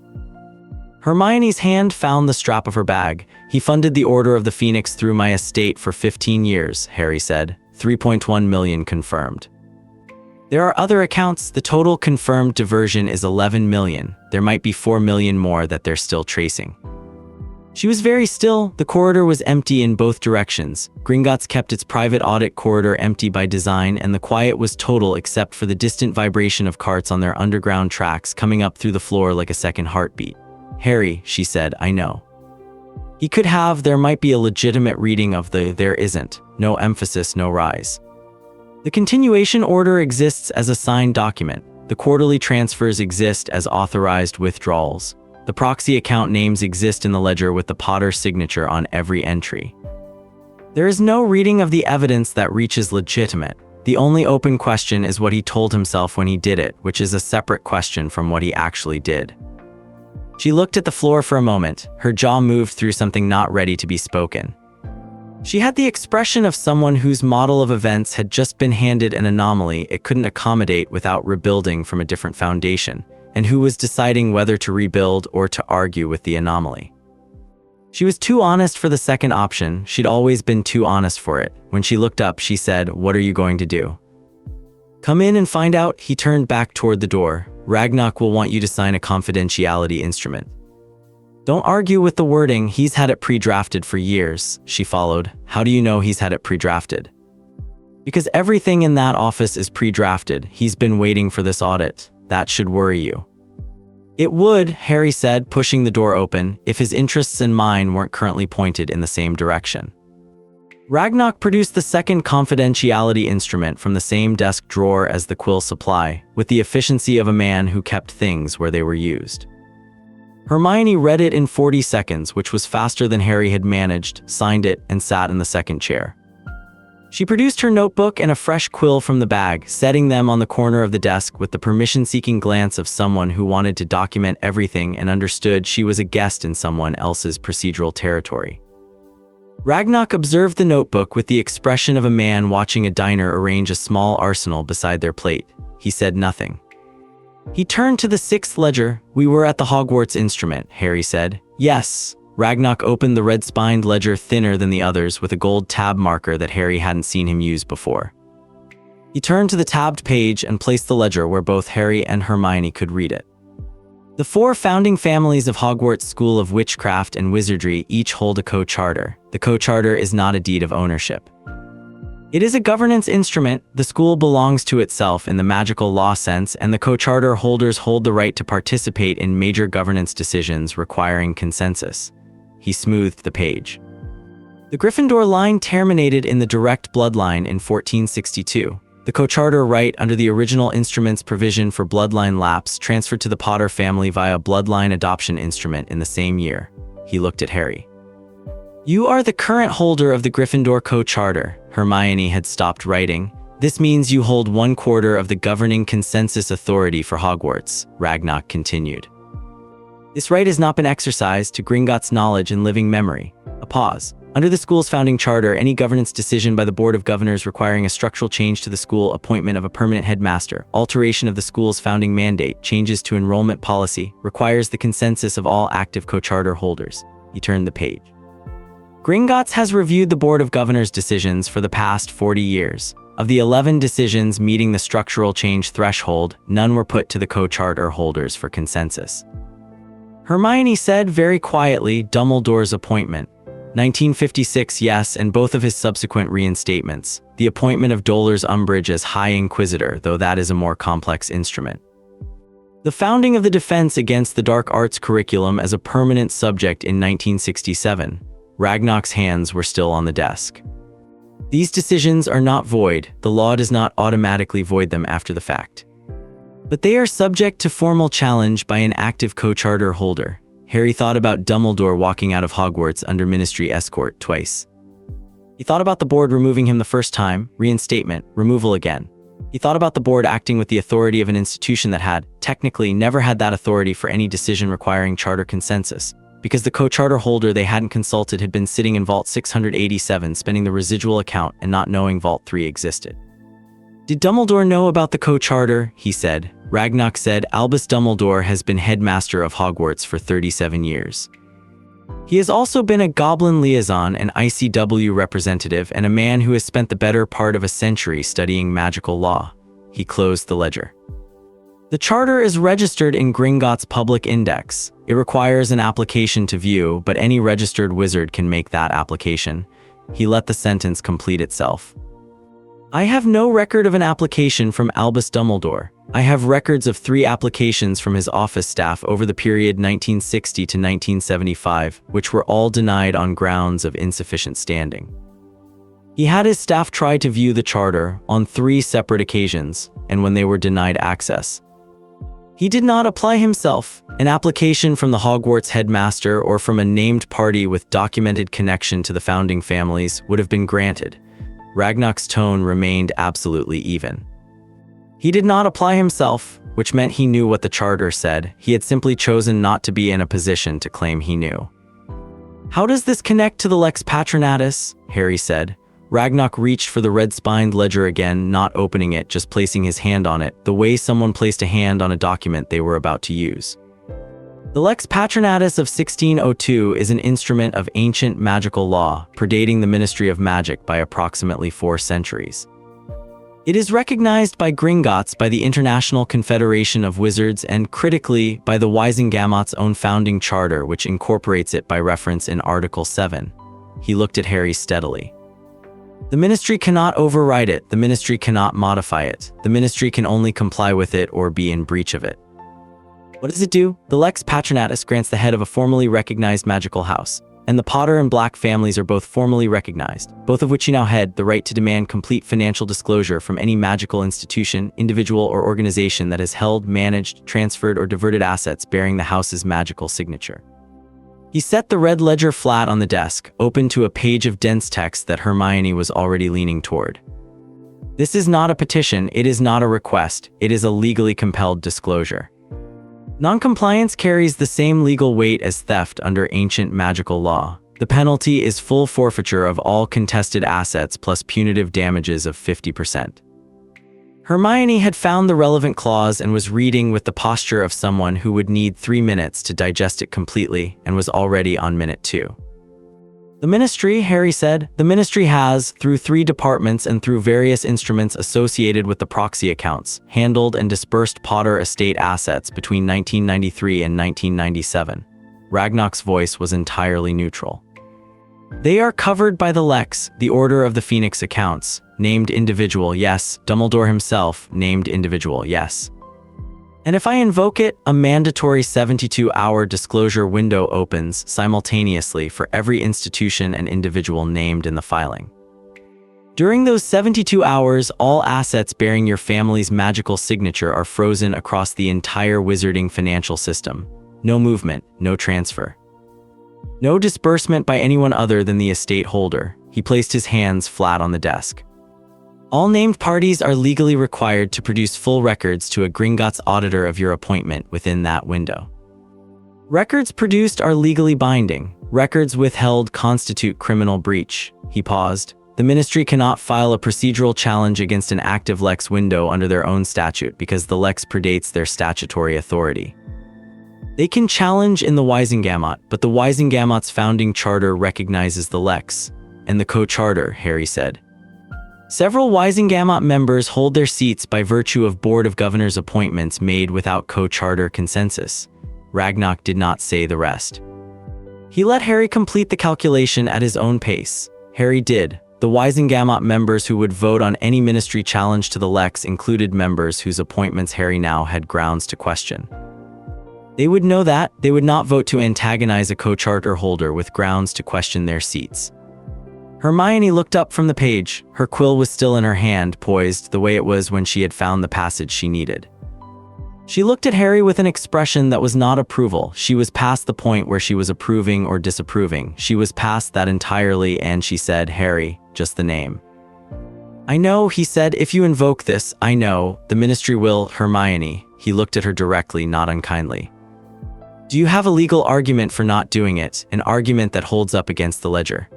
Hermione's hand found the strap of her bag. "He funded the Order of the Phoenix through my estate for 15 years, Harry said. 3.1 million confirmed. There are other accounts. The total confirmed diversion is 11 million. There might be 4 million more that they're still tracing. She was very still. The corridor was empty in both directions. Gringotts kept its private audit corridor empty by design, and the quiet was total except for the distant vibration of carts on their underground tracks coming up through the floor like a second heartbeat. Harry, she said, I know. He could have, there might be a legitimate reading of the there isn't. No emphasis, no rise. The continuation order exists as a signed document. The quarterly transfers exist as authorized withdrawals. The proxy account names exist in the ledger with the Potter signature on every entry. There is no reading of the evidence that reaches legitimate. The only open question is what he told himself when he did it, which is a separate question from what he actually did. She looked at the floor for a moment. Her jaw moved through something not ready to be spoken. She had the expression of someone whose model of events had just been handed an anomaly it couldn't accommodate without rebuilding from a different foundation, and who was deciding whether to rebuild or to argue with the anomaly. She was too honest for the second option. She'd always been too honest for it. When she looked up, she said, "What are you going to do?" "Come in and find out." He turned back toward the door. "Ragnarok will want you to sign a confidentiality instrument." "Don't argue with the wording. He's had it pre-drafted for years," she followed. "How do you know he's had it pre-drafted?" "Because everything in that office is pre-drafted. He's been waiting for this audit. That should worry you." "It would," Harry said, pushing the door open, "if his interests and mine weren't currently pointed in the same direction." Ragnarok produced the second confidentiality instrument from the same desk drawer as the quill supply, with the efficiency of a man who kept things where they were used. Hermione read it in 40 seconds, which was faster than Harry had managed, signed it, and sat in the second chair. She produced her notebook and a fresh quill from the bag, setting them on the corner of the desk with the permission-seeking glance of someone who wanted to document everything and understood she was a guest in someone else's procedural territory. Ragnarok observed the notebook with the expression of a man watching a diner arrange a small arsenal beside their plate. He said nothing. He turned to the sixth ledger. "We were at the Hogwarts instrument," Harry said. "Yes." Ragnarok opened the red-spined ledger, thinner than the others, with a gold tab marker that Harry hadn't seen him use before. He turned to the tabbed page and placed the ledger where both Harry and Hermione could read it. "The 4 founding families of Hogwarts School of Witchcraft and Wizardry each hold a co-charter. The co-charter is not a deed of ownership. It is a governance instrument. The school belongs to itself in the magical law sense, and the co-charter holders hold the right to participate in major governance decisions requiring consensus." He smoothed the page. "The Gryffindor line terminated in the direct bloodline in 1462. The co-charter right under the original instrument's provision for bloodline lapse transferred to the Potter family via bloodline adoption instrument in the same year." He looked at Harry. "You are the current holder of the Gryffindor co-charter." Hermione had stopped writing. "This means you hold 1/4 of the governing consensus authority for Hogwarts," Ragnarok continued. "This right has not been exercised to Gringotts' knowledge and living memory." A pause. "Under the school's founding charter, any governance decision by the Board of Governors requiring a structural change to the school, appointment of a permanent headmaster, alteration of the school's founding mandate, changes to enrollment policy, requires the consensus of all active co-charter holders." He turned the page. "Gringotts has reviewed the Board of Governors' decisions for the past 40 years. Of the 11 decisions meeting the structural change threshold, none were put to the co-charter holders for consensus." Hermione said very quietly, "Dumbledore's appointment. 1956, yes, and both of his subsequent reinstatements. The appointment of Dolar's Umbridge as High Inquisitor, though that is a more complex instrument. The founding of the Defense Against the Dark Arts curriculum as a permanent subject in 1967. Ragnarok's hands were still on the desk. "These decisions are not void. The law does not automatically void them after the fact. But they are subject to formal challenge by an active co-charter holder." Harry thought about Dumbledore walking out of Hogwarts under ministry escort twice. He thought about the board removing him the first time, reinstatement, removal again. He thought about the board acting with the authority of an institution that had, technically, never had that authority for any decision requiring charter consensus, because the co-charter holder they hadn't consulted had been sitting in Vault 687 spending the residual account and not knowing Vault 3 existed. "Did Dumbledore know about the co-charter?" he said. Ragnarok said, "Albus Dumbledore has been headmaster of Hogwarts for 37 years. He has also been a goblin liaison, an ICW representative, and a man who has spent the better part of a century studying magical law. He closed the ledger. The charter is registered in Gringotts Public Index. It requires an application to view, but any registered wizard can make that application. He let the sentence complete itself. I have no record of an application from Albus Dumbledore. I have records of 3 applications from his office staff over the period 1960 to 1975, which were all denied on grounds of insufficient standing. He had his staff try to view the charter on 3 separate occasions, and when they were denied access, he did not apply himself. An application from the Hogwarts headmaster or from a named party with documented connection to the founding families would have been granted. Ragnar's tone remained absolutely even. He did not apply himself, which meant he knew what the charter said. He had simply chosen not to be in a position to claim he knew. How does this connect to the Lex Patronatus? Harry said. Ragnar reached for the red-spined ledger again, not opening it, just placing his hand on it, the way someone placed a hand on a document they were about to use. The Lex Patronatus of 1602 is an instrument of ancient magical law, predating the Ministry of Magic by approximately 4 centuries. It is recognized by Gringotts, by the International Confederation of Wizards, and critically by the Wisengamot's own founding charter, which incorporates it by reference in Article 7. He looked at Harry steadily. The Ministry cannot override it, the Ministry cannot modify it, the Ministry can only comply with it or be in breach of it. What does it do? The Lex Patronatus grants the head of a formally recognized magical house, and the Potter and Black families are both formally recognized, both of which you now head, the right to demand complete financial disclosure from any magical institution, individual, or organization that has held, managed, transferred, or diverted assets bearing the house's magical signature. He set the red ledger flat on the desk, open to a page of dense text that Hermione was already leaning toward. This is not a petition, it is not a request, it is a legally compelled disclosure. Noncompliance carries the same legal weight as theft under ancient magical law. The penalty is full forfeiture of all contested assets plus punitive damages of 50%. Hermione had found the relevant clause and was reading with the posture of someone who would need 3 minutes to digest it completely, and was already on minute 2. The Ministry, Harry said, the Ministry has, through 3 departments and through various instruments associated with the proxy accounts, handled and dispersed Potter estate assets between 1993 and 1997. Ragnar's voice was entirely neutral. They are covered by the Lex, the Order of the Phoenix accounts, named individual, yes, Dumbledore himself, named individual, yes. And if I invoke it, a mandatory 72-hour disclosure window opens simultaneously for every institution and individual named in the filing. During those 72 hours, all assets bearing your family's magical signature are frozen across the entire wizarding financial system. No movement, no transfer. No disbursement by anyone other than the estate holder. He placed his hands flat on the desk. All named parties are legally required to produce full records to a Gringotts auditor of your appointment within that window. Records produced are legally binding. Records withheld constitute criminal breach. He paused. The Ministry cannot file a procedural challenge against an active Lex window under their own statute because the Lex predates their statutory authority. They can challenge in the Wisengamot, but the Wisengamot's founding charter recognizes the Lex and the co-charter, Harry said. Several Wisengamot members hold their seats by virtue of Board of Governors appointments made without co-charter consensus. Ragnar did not say the rest. He let Harry complete the calculation at his own pace. Harry did. The Wisengamot members who would vote on any Ministry challenge to the Lex included members whose appointments Harry now had grounds to question. They would know that they would not vote to antagonize a co-charter holder with grounds to question their seats. Hermione looked up from the page. Her quill was still in her hand, poised the way it was when she had found the passage she needed. She looked at Harry with an expression that was not approval. She was past the point where she was approving or disapproving. She was past that entirely, and she said, "Harry, just the name." "I know," he said, "if you invoke this, I know. The Ministry will, Hermione." He looked at her directly, not unkindly. "Do you have a legal argument for not doing it, an argument that holds up against the ledger?"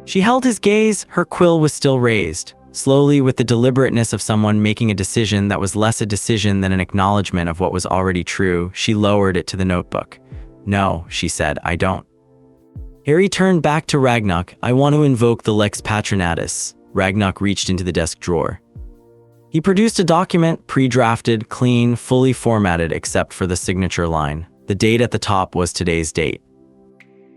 She held his gaze. Her quill was still raised. Slowly, with the deliberateness of someone making a decision that was less a decision than an acknowledgement of what was already true, she lowered it to the notebook. "No," she said, "I don't." Harry turned back to Ragnar. I want to invoke the Lex Patronatus. Ragnar reached into the desk drawer. He produced a document, pre-drafted, clean, fully formatted except for the signature line. The date at the top was today's date.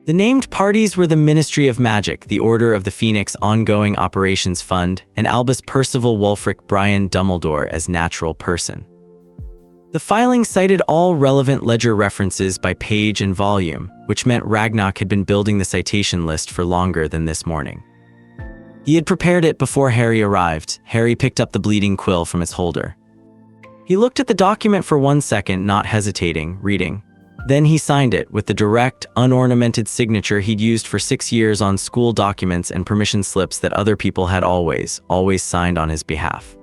The named parties were the Ministry of Magic, the Order of the Phoenix Ongoing Operations Fund, and Albus Percival Wulfric Brian Dumbledore as natural person. The filing cited all relevant ledger references by page and volume, which meant Ragnar had been building the citation list for longer than this morning. He had prepared it before Harry arrived. Harry picked up the bleeding quill from its holder. He looked at the document for 1 second, not hesitating, reading. Then he signed it with the direct, unornamented signature he'd used for 6 years on school documents and permission slips that other people had always signed on his behalf.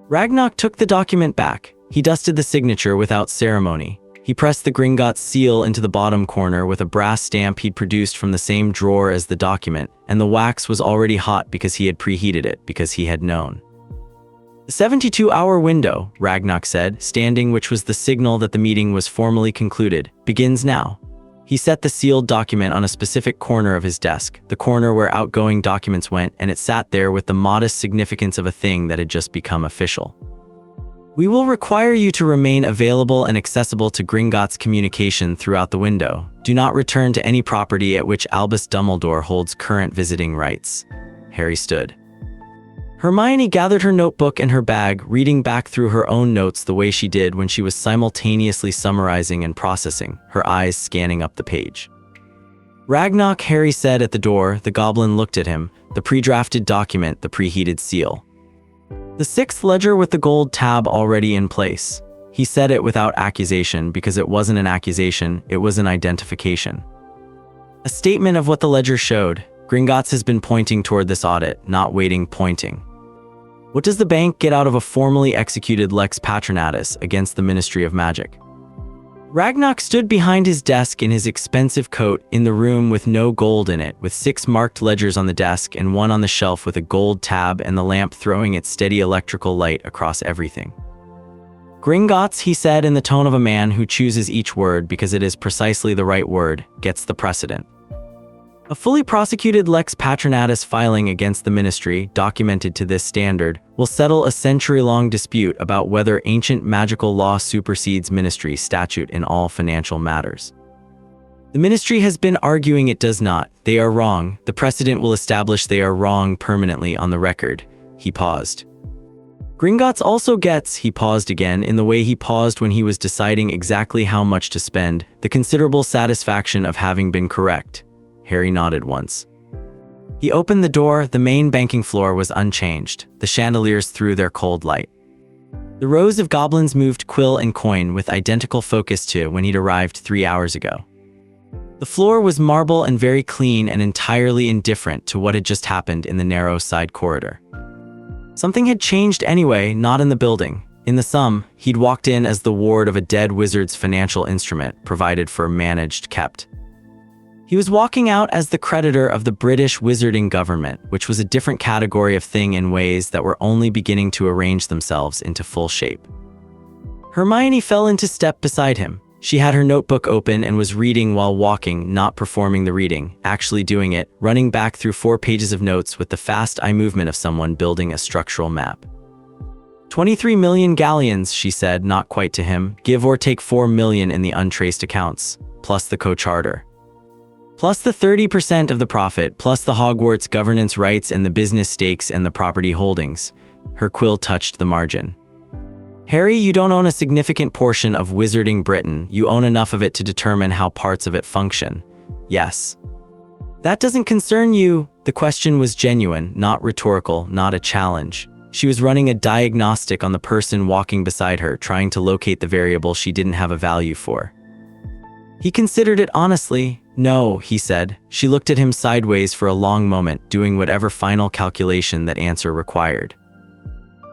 Ragnar took the document back. He dusted the signature without ceremony. He pressed the Gringotts seal into the bottom corner with a brass stamp he'd produced from the same drawer as the document, and the wax was already hot because he had preheated it, because he had known. The 72-hour window, Ragnar said, standing, which was the signal that the meeting was formally concluded, begins now. He set the sealed document on a specific corner of his desk, the corner where outgoing documents went, and it sat there with the modest significance of a thing that had just become official. We will require you to remain available and accessible to Gringotts communication throughout the window. Do not return to any property at which Albus Dumbledore holds current visiting rights. Harry stood. Hermione gathered her notebook and her bag, reading back through her own notes the way she did when she was simultaneously summarizing and processing, her eyes scanning up the page. Ragnar, Harry said at the door. The goblin looked at him, the pre-drafted document, the preheated seal. The 6th ledger with the gold tab already in place. He said it without accusation because it wasn't an accusation, it was an identification. A statement of what the ledger showed. Gringotts has been pointing toward this audit, not waiting, pointing. What does the bank get out of a formally executed Lex Patronatus against the Ministry of Magic? Ragnar stood behind his desk in his expensive coat, in the room with no gold in it, with 6 marked ledgers on the desk and one on the shelf with a gold tab and the lamp throwing its steady electrical light across everything. Gringotts, he said in the tone of a man who chooses each word because it is precisely the right word, gets the precedent. A fully prosecuted Lex Patronatus filing against the ministry, documented to this standard, will settle a century-long dispute about whether ancient magical law supersedes ministry statute in all financial matters. The ministry has been arguing it does not. They are wrong. The precedent will establish they are wrong permanently on the record. He paused. Gringotts also gets, he paused again in the way he paused when he was deciding exactly how much to spend, the considerable satisfaction of having been correct. Harry nodded once. He opened the door. The main banking floor was unchanged. The chandeliers threw their cold light. The rows of goblins moved quill and coin with identical focus to when he'd arrived 3 hours ago. The floor was marble and very clean and entirely indifferent to what had just happened in the narrow side corridor. Something had changed anyway, not in the building. In the sum, he'd walked in as the ward of a dead wizard's financial instrument, provided for, managed, kept. He was walking out as the creditor of the British wizarding government, which was a different category of thing in ways that were only beginning to arrange themselves into full shape. Hermione fell into step beside him. She had her notebook open and was reading while walking, not performing the reading, actually doing it, running back through 4 pages of notes with the fast eye movement of someone building a structural map. 23 million galleons, she said, not quite to him, give or take 4 million in the untraced accounts, plus the co-charter. Plus the 30% of the profit, plus the Hogwarts governance rights and the business stakes and the property holdings. Her quill touched the margin. Harry, you don't own a significant portion of Wizarding Britain. You own enough of it to determine how parts of it function. Yes. That doesn't concern you. The question was genuine, not rhetorical, not a challenge. She was running a diagnostic on the person walking beside her, trying to locate the variable she didn't have a value for. He considered it honestly. No, he said. She looked at him sideways for a long moment, doing whatever final calculation that answer required.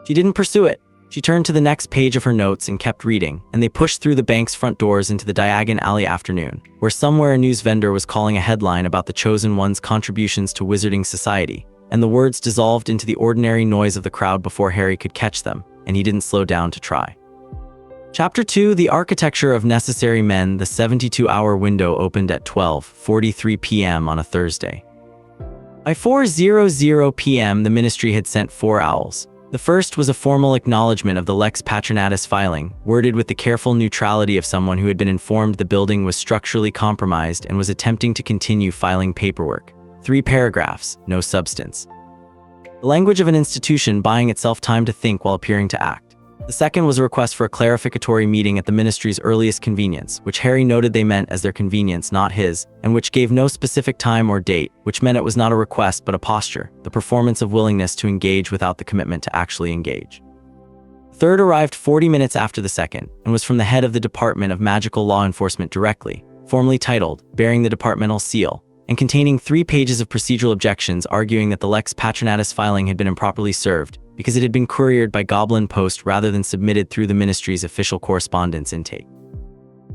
She didn't pursue it. She turned to the next page of her notes and kept reading, and they pushed through the bank's front doors into the Diagon Alley afternoon, where somewhere a news vendor was calling a headline about the chosen one's contributions to Wizarding Society, and the words dissolved into the ordinary noise of the crowd before Harry could catch them, and he didn't slow down to try. Chapter 2, The Architecture of Necessary Men. The 72-hour window opened at 12:43 p.m. on a Thursday. By 4:00 p.m., the ministry had sent 4 owls. The first was a formal acknowledgement of the Lex Patronatus filing, worded with the careful neutrality of someone who had been informed the building was structurally compromised and was attempting to continue filing paperwork. 3 paragraphs, no substance. The language of an institution buying itself time to think while appearing to act. The second was a request for a clarificatory meeting at the ministry's earliest convenience, which Harry noted they meant as their convenience, not his, and which gave no specific time or date, which meant it was not a request but a posture, the performance of willingness to engage without the commitment to actually engage. The third arrived 40 minutes after the second, and was from the head of the Department of Magical Law Enforcement directly, formally titled, bearing the departmental seal, and containing 3 pages of procedural objections arguing that the Lex Patronatus filing had been improperly served, because it had been couriered by Goblin post rather than submitted through the ministry's official correspondence intake.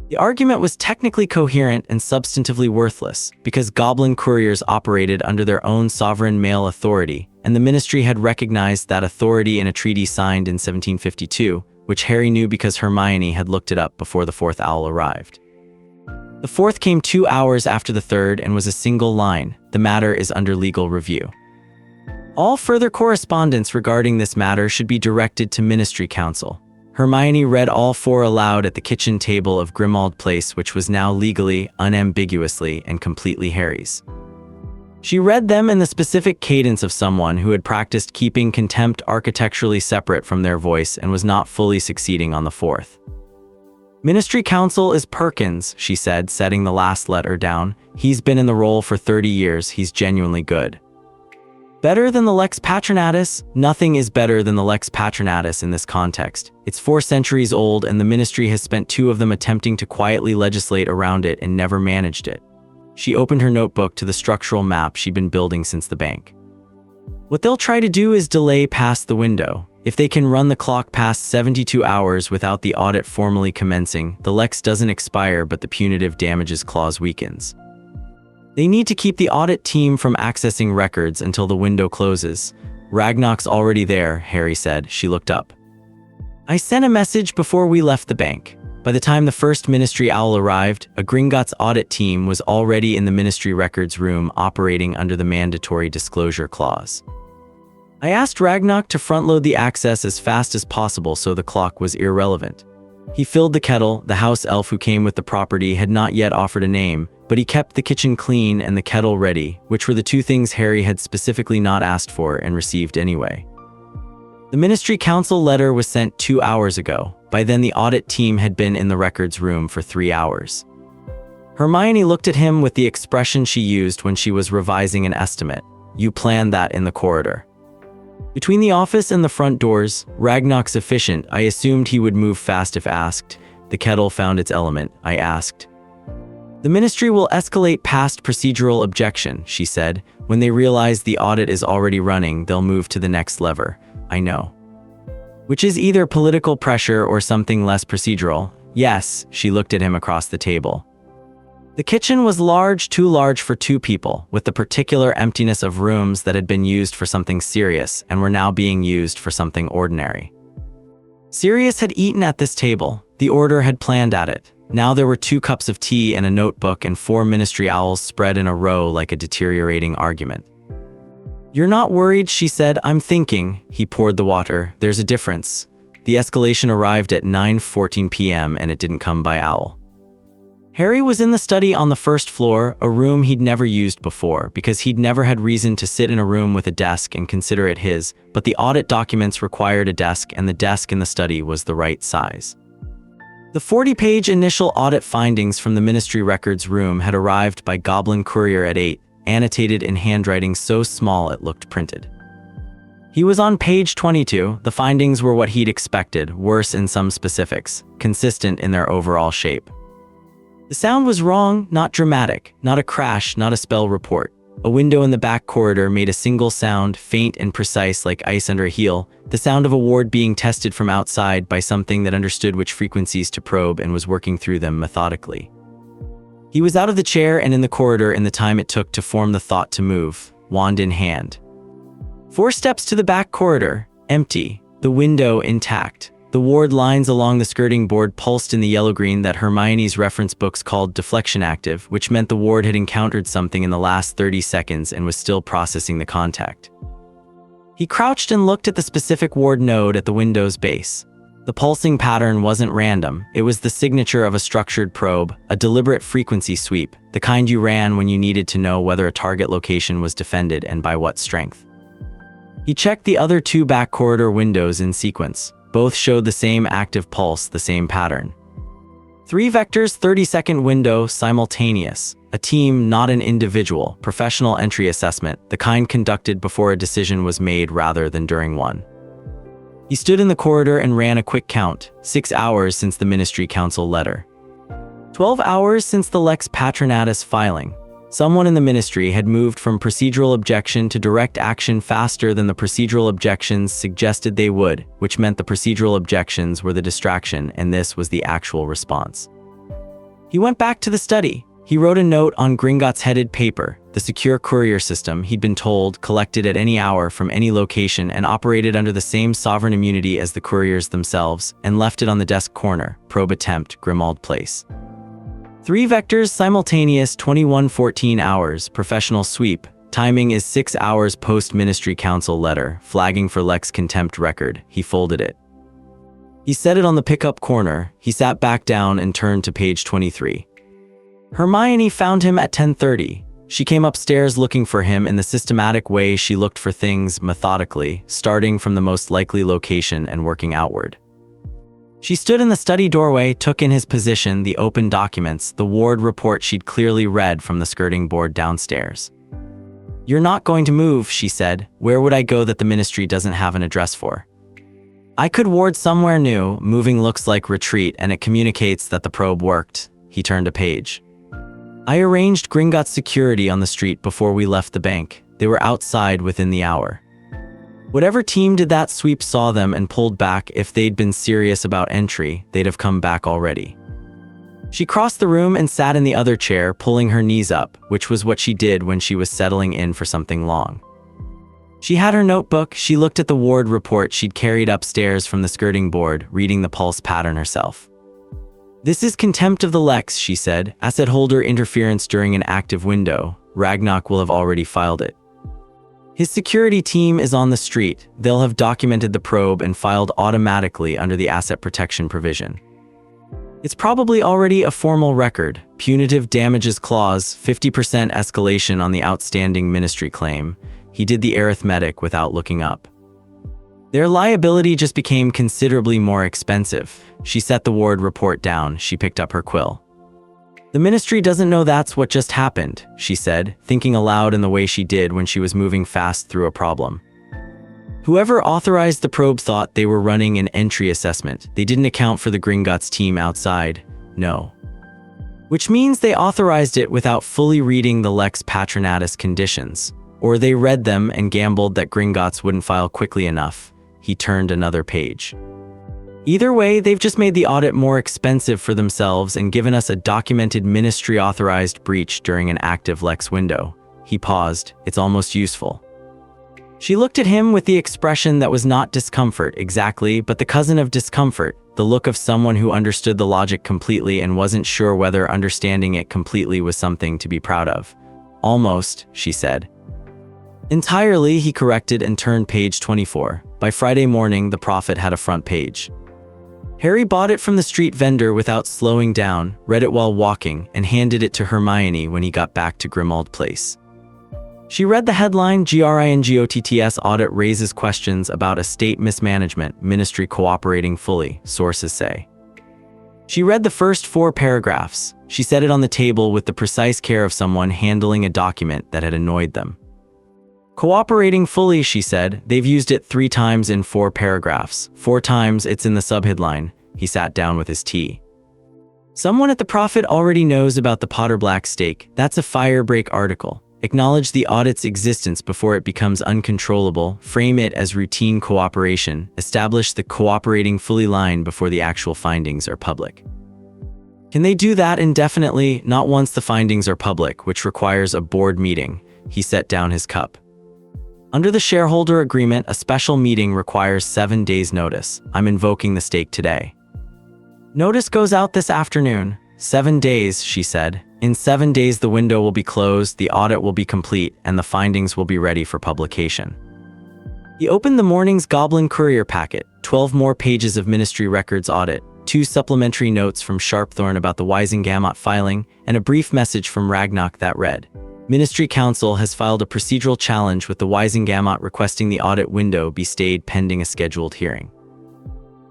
The argument was technically coherent and substantively worthless, because Goblin couriers operated under their own sovereign mail authority, and the ministry had recognized that authority in a treaty signed in 1752, which Harry knew because Hermione had looked it up before the 4th owl arrived. The 4th came 2 hours after the 3rd and was a single line: "The matter is under legal review." All further correspondence regarding this matter should be directed to Ministry Counsel. Hermione read all 4 aloud at the kitchen table of Grimmauld Place, which was now legally, unambiguously, and completely Harry's. She read them in the specific cadence of someone who had practiced keeping contempt architecturally separate from their voice and was not fully succeeding on the 4th. "Ministry Counsel is Perkins," she said, setting the last letter down. "He's been in the role for 30 years. He's genuinely good." Better than the Lex Patronatus? Nothing is better than the Lex Patronatus in this context. It's 4 centuries old, and the ministry has spent 2 of them attempting to quietly legislate around it and never managed it. She opened her notebook to the structural map she'd been building since the bank. "What they'll try to do is delay past the window. If they can run the clock past 72 hours without the audit formally commencing, the Lex doesn't expire but the punitive damages clause weakens. They need to keep the audit team from accessing records until the window closes." "Ragnarok's already there," Harry said. She looked up. "I sent a message before we left the bank." By the time the first ministry owl arrived, a Gringotts audit team was already in the ministry records room operating under the mandatory disclosure clause. "I asked Ragnarok to front-load the access as fast as possible, so the clock was irrelevant. He filled the kettle. The house elf who came with the property had not yet offered a name, but he kept the kitchen clean and the kettle ready, which were the 2 things Harry had specifically not asked for and received anyway. The Ministry Counsel letter was sent 2 hours ago. By then the audit team had been in the records room for 3 hours. Hermione looked at him with the expression she used when she was revising an estimate. "You planned that in the corridor." Between the office and the front doors, Ragnarok's efficient. "I assumed he would move fast if asked." The kettle found its element. "I asked." "The ministry will escalate past procedural objection," she said. "When they realize the audit is already running, they'll move to the next lever." "I know." "Which is either political pressure or something less procedural." "Yes," she looked at him across the table. The kitchen was large, too large for 2 people, with the particular emptiness of rooms that had been used for something serious and were now being used for something ordinary. Sirius had eaten at this table. The Order had planned at it. Now there were 2 cups of tea and a notebook and 4 ministry owls spread in a row like a deteriorating argument. "You're not worried," she said. "I'm thinking." He poured the water. "There's a difference. The escalation arrived at 9:14 p.m. and it didn't come by owl." Harry was in the study on the 1st floor, a room he'd never used before because he'd never had reason to sit in a room with a desk and consider it his, but the audit documents required a desk and the desk in the study was the right size. The 40-page initial audit findings from the ministry records room had arrived by Goblin courier at 8, annotated in handwriting so small it looked printed. He was on page 22. The findings were what he'd expected, worse in some specifics, consistent in their overall shape. The sound was wrong, not dramatic, not a crash, not a spell report. A window in the back corridor made a single sound, faint and precise like ice under a heel, the sound of a ward being tested from outside by something that understood which frequencies to probe and was working through them methodically. He was out of the chair and in the corridor in the time it took to form the thought to move, wand in hand. 4 steps to the back corridor, empty, the window intact. The ward lines along the skirting board pulsed in the yellow-green that Hermione's reference books called deflection active, which meant the ward had encountered something in the last 30 seconds and was still processing the contact. He crouched and looked at the specific ward node at the window's base. The pulsing pattern wasn't random, it was the signature of a structured probe, a deliberate frequency sweep, the kind you ran when you needed to know whether a target location was defended and by what strength. He checked the other 2 back corridor windows in sequence. Both showed the same active pulse, the same pattern. 3 vectors, 30-second window, simultaneous. A team, not an individual, professional entry assessment, the kind conducted before a decision was made rather than during one. He stood in the corridor and ran a quick count. 6 hours since the Ministry Council letter. 12 hours since the Lex Patronatus filing. Someone in the ministry had moved from procedural objection to direct action faster than the procedural objections suggested they would, which meant the procedural objections were the distraction and this was the actual response. He went back to the study. He wrote a note on Gringotts' headed paper, the secure courier system he'd been told collected at any hour from any location and operated under the same sovereign immunity as the couriers themselves, and left it on the desk corner, probe attempt, Grimmauld Place. 3 vectors, simultaneous, 21:14 hours, professional sweep. Timing is 6 hours post-Ministry Council letter, flagging for Lex contempt record. He folded it. He set it on the pickup corner. He sat back down and turned to page 23. Hermione found him at 10:30. She came upstairs looking for him in the systematic way she looked for things, methodically, starting from the most likely location and working outward. She stood in the study doorway, took in his position, the open documents, the ward report she'd clearly read from the skirting board downstairs. "You're not going to move," she said. "Where would I go that the ministry doesn't have an address for? I could ward somewhere new. Moving looks like retreat and it communicates that the probe worked." He turned a page. "I arranged Gringotts security on the street before we left the bank. They were outside within the hour. Whatever team did that sweep saw them and pulled back. If they'd been serious about entry, they'd have come back already." She crossed the room and sat in the other chair, pulling her knees up, which was what she did when she was settling in for something long. She had her notebook. She looked at the ward report she'd carried upstairs from the skirting board, reading the pulse pattern herself. "This is contempt of the Lex," she said. "Asset holder interference during an active window. Ragnarok will have already filed it. His security team is on the street. They'll have documented the probe and filed automatically under the asset protection provision. It's probably already a formal record. Punitive damages clause, 50% escalation on the outstanding ministry claim." He did the arithmetic without looking up. "Their liability just became considerably more expensive." She set the ward report down. She picked up her quill. "The ministry doesn't know that's what just happened," she said, thinking aloud in the way she did when she was moving fast through a problem. "Whoever authorized the probe thought they were running an entry assessment. They didn't account for the Gringotts team outside. No. Which means they authorized it without fully reading the Lex Patronatus conditions. Or they read them and gambled that Gringotts wouldn't file quickly enough." He turned another page. "Either way, they've just made the audit more expensive for themselves and given us a documented ministry-authorized breach during an active Lex window." He paused. "It's almost useful." She looked at him with the expression that was not discomfort exactly, but the cousin of discomfort, the look of someone who understood the logic completely and wasn't sure whether understanding it completely was something to be proud of. "Almost," she said. "Entirely," he corrected and turned page 24. By Friday morning, the Prophet had a front page. Harry bought it from the street vendor without slowing down, read it while walking, and handed it to Hermione when he got back to Grimmauld Place. She read the headline, "Gringotts audit raises questions about estate mismanagement, ministry cooperating fully, sources say." She read the first 4 paragraphs. She set it on the table with the precise care of someone handling a document that had annoyed them. "Cooperating fully," she said. "They've used it 3 times in 4 paragraphs. 4 times it's in the subheadline." He sat down with his tea. "Someone at the Prophet already knows about the Potter Black stake. That's a firebreak article. Acknowledge the audit's existence before it becomes uncontrollable. Frame it as routine cooperation. Establish the cooperating fully line before the actual findings are public." Can they do that indefinitely? Not once the findings are public, which requires a board meeting. He set down his cup. Under the shareholder agreement, a special meeting requires 7 days' notice. I'm invoking the stake today. Notice goes out this afternoon. 7 days, she said. In 7 days, the window will be closed, the audit will be complete, and the findings will be ready for publication. He opened the morning's Goblin Courier packet, 12 more pages of Ministry Records audit, 2 supplementary notes from Sharpthorn about the Wisengamot filing, and a brief message from Ragnarok that read, Ministry Council has filed a procedural challenge with the Wisengamot requesting the audit window be stayed pending a scheduled hearing.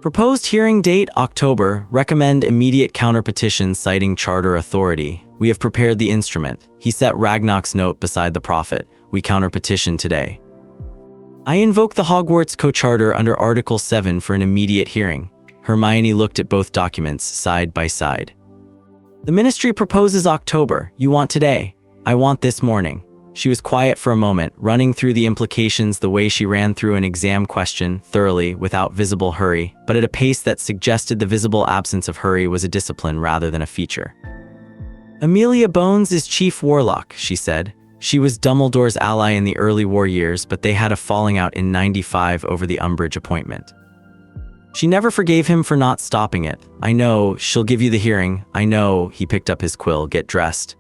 Proposed hearing date, October. Recommend immediate counterpetition citing charter authority. We have prepared the instrument. He set Ragnarok's note beside the prophet. We counterpetition today. I invoke the Hogwarts Co-Charter under Article 7 for an immediate hearing. Hermione looked at both documents side by side. The ministry proposes October. You want today? I want this morning. She was quiet for a moment, running through the implications the way she ran through an exam question, thoroughly, without visible hurry, but at a pace that suggested the visible absence of hurry was a discipline rather than a feature. Amelia Bones is Chief Warlock, she said. She was Dumbledore's ally in the early war years, but they had a falling out in '95 over the Umbridge appointment. She never forgave him for not stopping it. I know, she'll give you the hearing. I know, he picked up his quill, get dressed.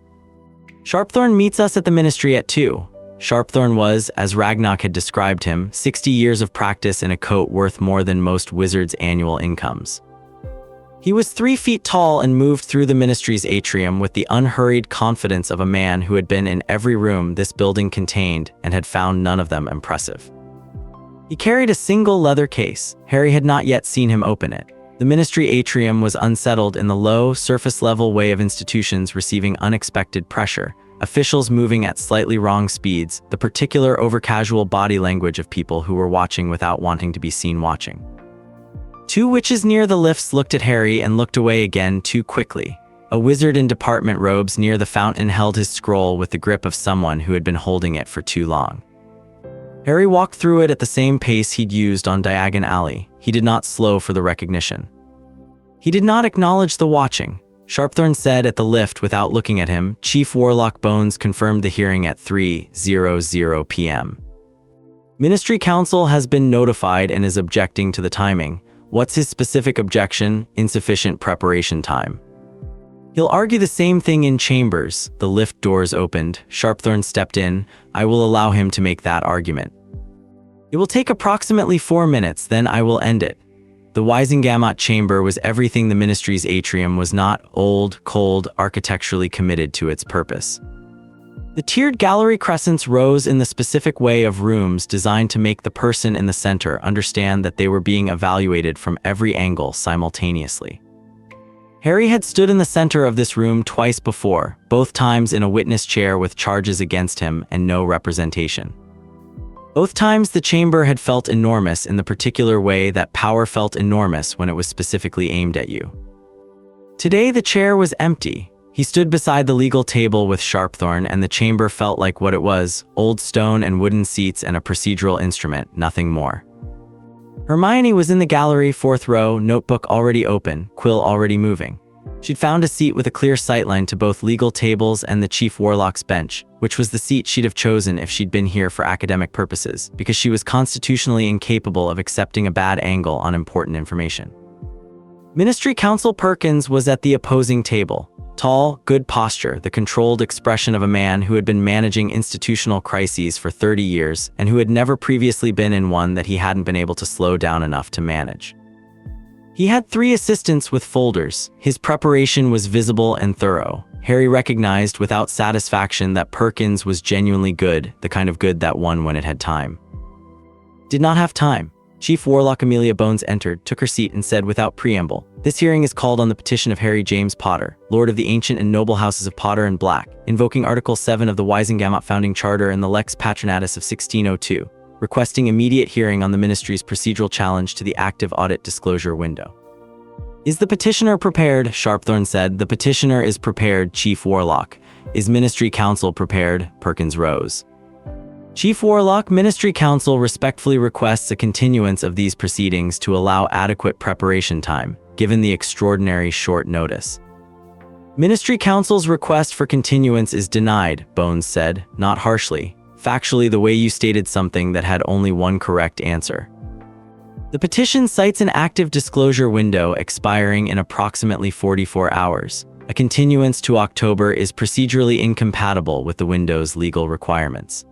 Sharpthorn meets us at the ministry at 2. Sharpthorn was, as Ragnarok had described him, 60 years of practice in a coat worth more than most wizards' annual incomes. He was 3 feet tall and moved through the ministry's atrium with the unhurried confidence of a man who had been in every room this building contained and had found none of them impressive. He carried a single leather case. Harry had not yet seen him open it. The ministry atrium was unsettled in the low, surface-level way of institutions receiving unexpected pressure, officials moving at slightly wrong speeds, the particular over-casual body language of people who were watching without wanting to be seen watching. 2 witches near the lifts looked at Harry and looked away again too quickly. A wizard in department robes near the fountain held his scroll with the grip of someone who had been holding it for too long. Harry walked through it at the same pace he'd used on Diagon Alley. He did not slow for the recognition. He did not acknowledge the watching. Sharpthorn said at the lift without looking at him, Chief Warlock Bones confirmed the hearing at 3:00 p.m. Ministry Council has been notified and is objecting to the timing. What's his specific objection? Insufficient preparation time. He'll argue the same thing in chambers. The lift doors opened. Sharpthorn stepped in. I will allow him to make that argument. It will take approximately 4 minutes, then I will end it. The Wisengamot chamber was everything the ministry's atrium was not: old, cold, architecturally committed to its purpose. The tiered gallery crescents rose in the specific way of rooms designed to make the person in the center understand that they were being evaluated from every angle simultaneously. Harry had stood in the center of this room twice before, both times in a witness chair with charges against him and no representation. Both times the chamber had felt enormous in the particular way that power felt enormous when it was specifically aimed at you. Today the chair was empty. He stood beside the legal table with Sharpthorn, and the chamber felt like what it was: old stone and wooden seats and a procedural instrument, nothing more. Hermione was in the gallery, 4th row, notebook already open, quill already moving. She'd found a seat with a clear sightline to both legal tables and the Chief Warlock's bench, which was the seat she'd have chosen if she'd been here for academic purposes, because she was constitutionally incapable of accepting a bad angle on important information. Ministry Counsel Perkins was at the opposing table. Tall, good posture, the controlled expression of a man who had been managing institutional crises for 30 years and who had never previously been in one that he hadn't been able to slow down enough to manage. He had 3 assistants with folders. His preparation was visible and thorough. Harry recognized without satisfaction that Perkins was genuinely good, the kind of good that won when it had time. Did not have time. Chief Warlock Amelia Bones entered, took her seat, and said without preamble, "This hearing is called on the petition of Harry James Potter, Lord of the ancient and noble houses of Potter and Black, invoking Article 7 of the Wisengamot Founding Charter and the Lex Patronatus of 1602, requesting immediate hearing on the ministry's procedural challenge to the active audit disclosure window." "Is the petitioner prepared?" Sharpthorn said. "The petitioner is prepared, Chief Warlock." "Is Ministry Council prepared?" Perkins rose. "Chief Warlock, Ministry Council respectfully requests a continuance of these proceedings to allow adequate preparation time, given the extraordinary short notice." "Ministry Council's request for continuance is denied," Bones said, not harshly. factually the way you stated something that had only one correct answer. The petition cites an active disclosure window expiring in approximately 44 hours. A continuance to October is procedurally incompatible with the window's legal requirements.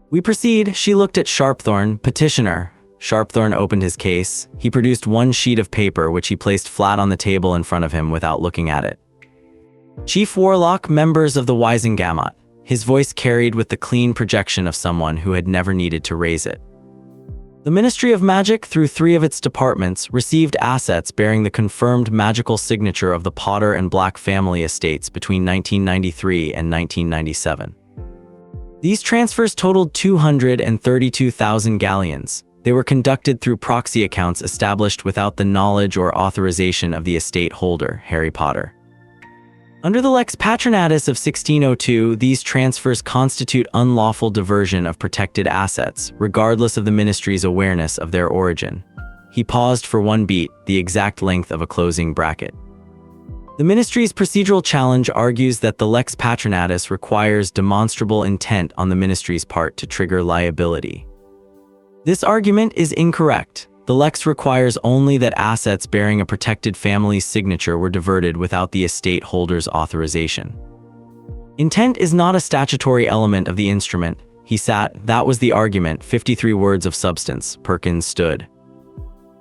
We proceed. She looked at Sharpthorne, petitioner. Sharpthorne opened his case. He produced one sheet of paper which he placed flat on the table in front of him without looking at it. Chief Warlock, members of the Wisengamot. His voice carried with the clean projection of someone who had never needed to raise it. The Ministry of Magic, through 3 of its departments, received assets bearing the confirmed magical signature of the Potter and Black family estates between 1993 and 1997. These transfers totaled 232,000 galleons. They were conducted through proxy accounts established without the knowledge or authorization of the estate holder, Harry Potter. Under the Lex Patronatus of 1602, these transfers constitute unlawful diversion of protected assets, regardless of the ministry's awareness of their origin. He paused for one beat, the exact length of a closing bracket. The ministry's procedural challenge argues that the Lex Patronatus requires demonstrable intent on the ministry's part to trigger liability. This argument is incorrect. The Lex requires only that assets bearing a protected family's signature were diverted without the estate holder's authorization. Intent is not a statutory element of the instrument. He sat. That was the argument. 53 words of substance. Perkins stood.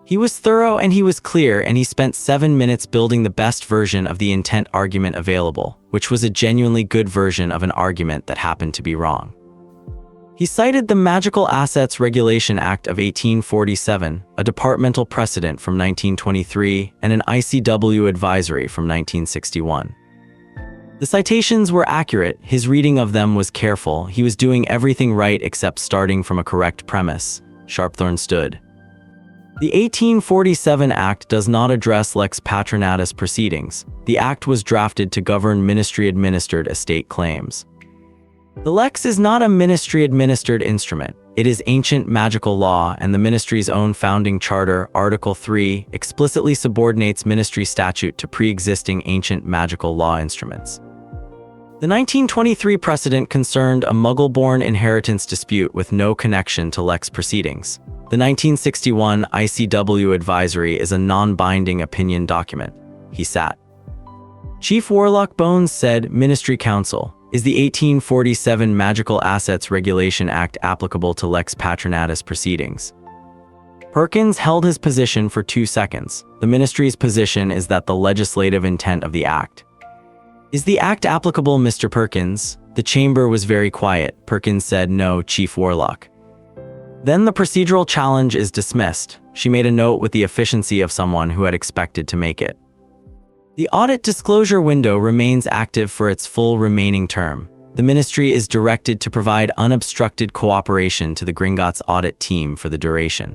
He was thorough and he was clear, and he spent 7 minutes building the best version of the intent argument available, which was a genuinely good version of an argument that happened to be wrong. He cited the Magical Assets Regulation Act of 1847, a departmental precedent from 1923, and an ICW advisory from 1961. The citations were accurate, his reading of them was careful, he was doing everything right except starting from a correct premise. Sharpthorne stood. The 1847 Act does not address Lex Patronatus proceedings. The Act was drafted to govern ministry-administered estate claims. The Lex is not a ministry-administered instrument. It is ancient magical law, and the ministry's own founding charter, Article 3, explicitly subordinates ministry statute to pre-existing ancient magical law instruments. The 1923 precedent concerned a Muggle-born inheritance dispute with no connection to Lex proceedings. The 1961 ICW advisory is a non-binding opinion document. He sat. Chief Warlock Bones said, Ministry Counsel, is the 1847 Magical Assets Regulation Act applicable to Lex Patronatus proceedings? Perkins held his position for 2 seconds. The ministry's position is that the legislative intent of the act. Is the act applicable, Mr. Perkins? The chamber was very quiet. Perkins said, no, Chief Warlock. Then the procedural challenge is dismissed. She made a note with the efficiency of someone who had expected to make it. The audit disclosure window remains active for its full remaining term. The ministry is directed to provide unobstructed cooperation to the Gringotts audit team for the duration.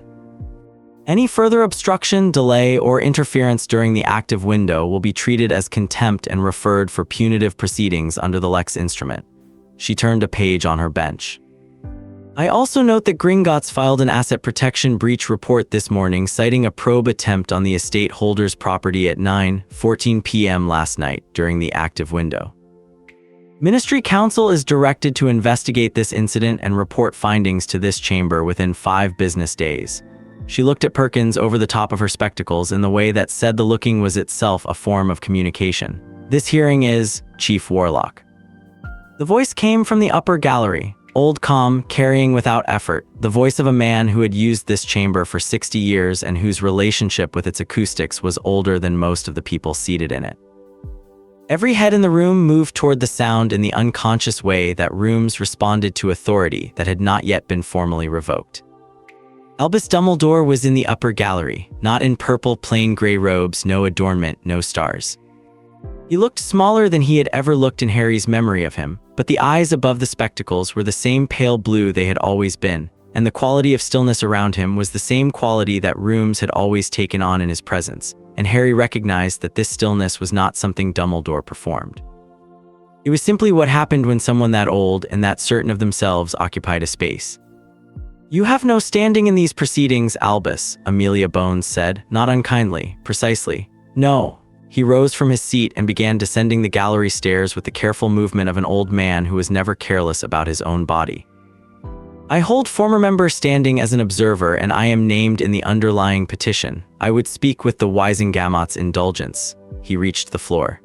Any further obstruction, delay, or interference during the active window will be treated as contempt and referred for punitive proceedings under the Lex instrument. She turned a page on her bench. I also note that Gringotts filed an asset protection breach report this morning citing a probe attempt on the estate holder's property at 9:14 p.m. last night during the active window. Ministry Counsel is directed to investigate this incident and report findings to this chamber within 5 business days. She looked at Perkins over the top of her spectacles in the way that said the looking was itself a form of communication. This hearing is Chief Warlock. The voice came from the upper gallery. Old, calm, carrying without effort, the voice of a man who had used this chamber for 60 years and whose relationship with its acoustics was older than most of the people seated in it. Every head in the room moved toward the sound in the unconscious way that rooms responded to authority that had not yet been formally revoked. Albus Dumbledore was in the upper gallery, not in purple plain gray robes, no adornment, no stars. He looked smaller than he had ever looked in Harry's memory of him, but the eyes above the spectacles were the same pale blue they had always been, and the quality of stillness around him was the same quality that rooms had always taken on in his presence, and Harry recognized that this stillness was not something Dumbledore performed. It was simply what happened when someone that old and that certain of themselves occupied a space. You have no standing in these proceedings, Albus, Amelia Bones said, not unkindly, precisely. No. He rose from his seat and began descending the gallery stairs with the careful movement of an old man who was never careless about his own body. I hold former member standing as an observer, and I am named in the underlying petition. I would speak with the Wisengamot's indulgence. He reached the floor.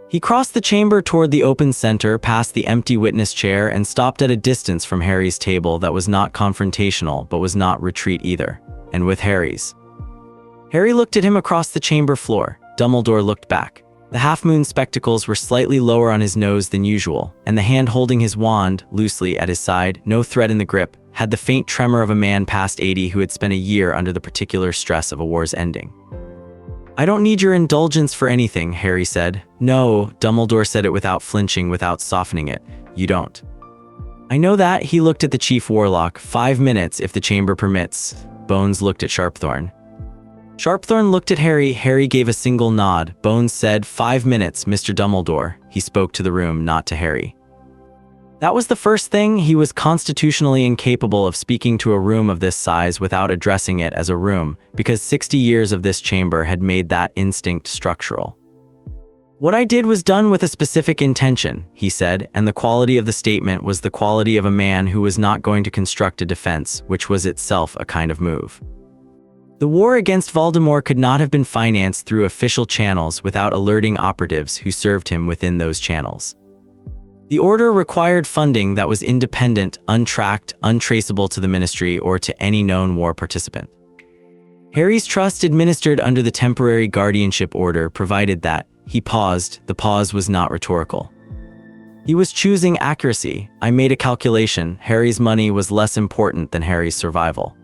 He crossed the chamber toward the open center, past the empty witness chair, and stopped at a distance from Harry's table that was not confrontational but was not retreat either, and with Harry's. Harry looked at him across the chamber floor. Dumbledore looked back. The half-moon spectacles were slightly lower on his nose than usual, and the hand holding his wand, loosely at his side, no threat in the grip, had the faint tremor of a man past 80 who had spent a year under the particular stress of a war's ending. "I don't need your indulgence for anything," Harry said. "No," Dumbledore said it without flinching, without softening it. "You don't." "I know that." He looked at the Chief Warlock. 5 minutes, if the chamber permits." Bones looked at Sharpthorn. Sharpthorn looked at Harry. Harry gave a single nod. Bones said, 5 minutes, Mr. Dumbledore." He spoke to the room, not to Harry. That was the first thing. He was constitutionally incapable of speaking to a room of this size without addressing it as a room, because 60 years of this chamber had made that instinct structural. "What I did was done with a specific intention," he said, and the quality of the statement was the quality of a man who was not going to construct a defense, which was itself a kind of move. The war against Voldemort could not have been financed through official channels without alerting operatives who served him within those channels. The order required funding that was independent, untracked, untraceable to the ministry or to any known war participant. Harry's trust administered under the temporary guardianship order provided that. He paused. The pause was not rhetorical. He was choosing accuracy. "I made a calculation. Harry's money was less important than Harry's survival.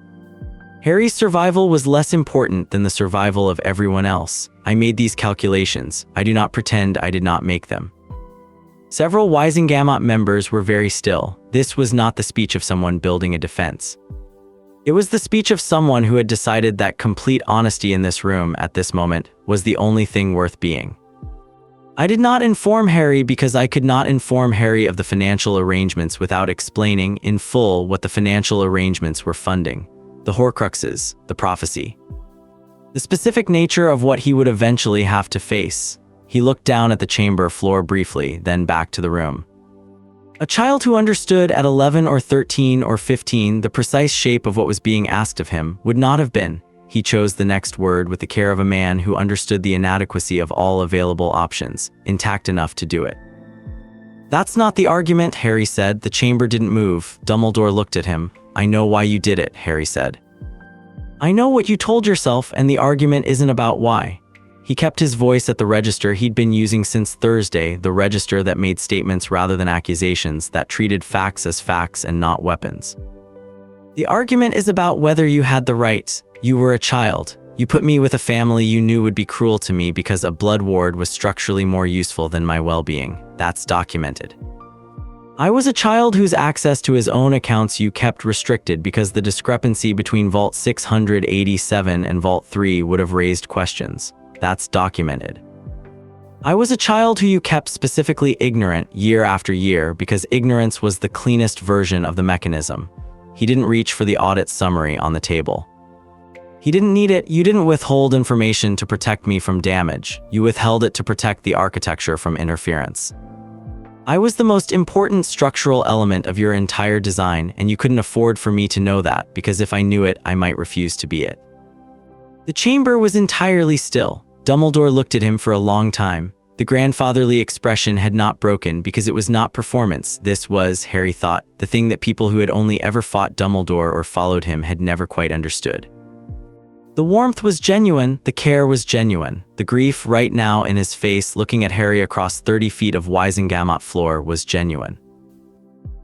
Harry's survival was less important than the survival of everyone else. I made these calculations. I do not pretend I did not make them." Several Wisengamot members were very still. This was not the speech of someone building a defense. It was the speech of someone who had decided that complete honesty in this room at this moment was the only thing worth being. "I did not inform Harry because I could not inform Harry of the financial arrangements without explaining in full what the financial arrangements were funding. The Horcruxes, the prophecy. The specific nature of what he would eventually have to face." He looked down at the chamber floor briefly, then back to the room. A child who understood at 11 or 13 or 15 the precise shape of what was being asked of him would not have been. He chose the next word with the care of a man who understood the inadequacy of all available options, intact enough to do it. "That's not the argument," Harry said. The chamber didn't move. Dumbledore looked at him. "I know why you did it," Harry said. "I know what you told yourself, and the argument isn't about why." He kept his voice at the register he'd been using since Thursday, the register that made statements rather than accusations, that treated facts as facts and not weapons. "The argument is about whether you had the right. You were a child. You put me with a family you knew would be cruel to me because a blood ward was structurally more useful than my well-being. That's documented. I was a child whose access to his own accounts you kept restricted because the discrepancy between Vault 687 and Vault 3 would have raised questions. That's documented. I was a child who you kept specifically ignorant year after year because ignorance was the cleanest version of the mechanism." He didn't reach for the audit summary on the table. "He didn't need it. You didn't withhold information to protect me from damage. You withheld it to protect the architecture from interference. I was the most important structural element of your entire design, and you couldn't afford for me to know that, because if I knew it, I might refuse to be it." The chamber was entirely still. Dumbledore looked at him for a long time. The grandfatherly expression had not broken because it was not performance. This was, Harry thought, the thing that people who had only ever fought Dumbledore or followed him had never quite understood. The warmth was genuine, the care was genuine. The grief right now in his face looking at Harry across 30 feet of Wisengamot floor was genuine.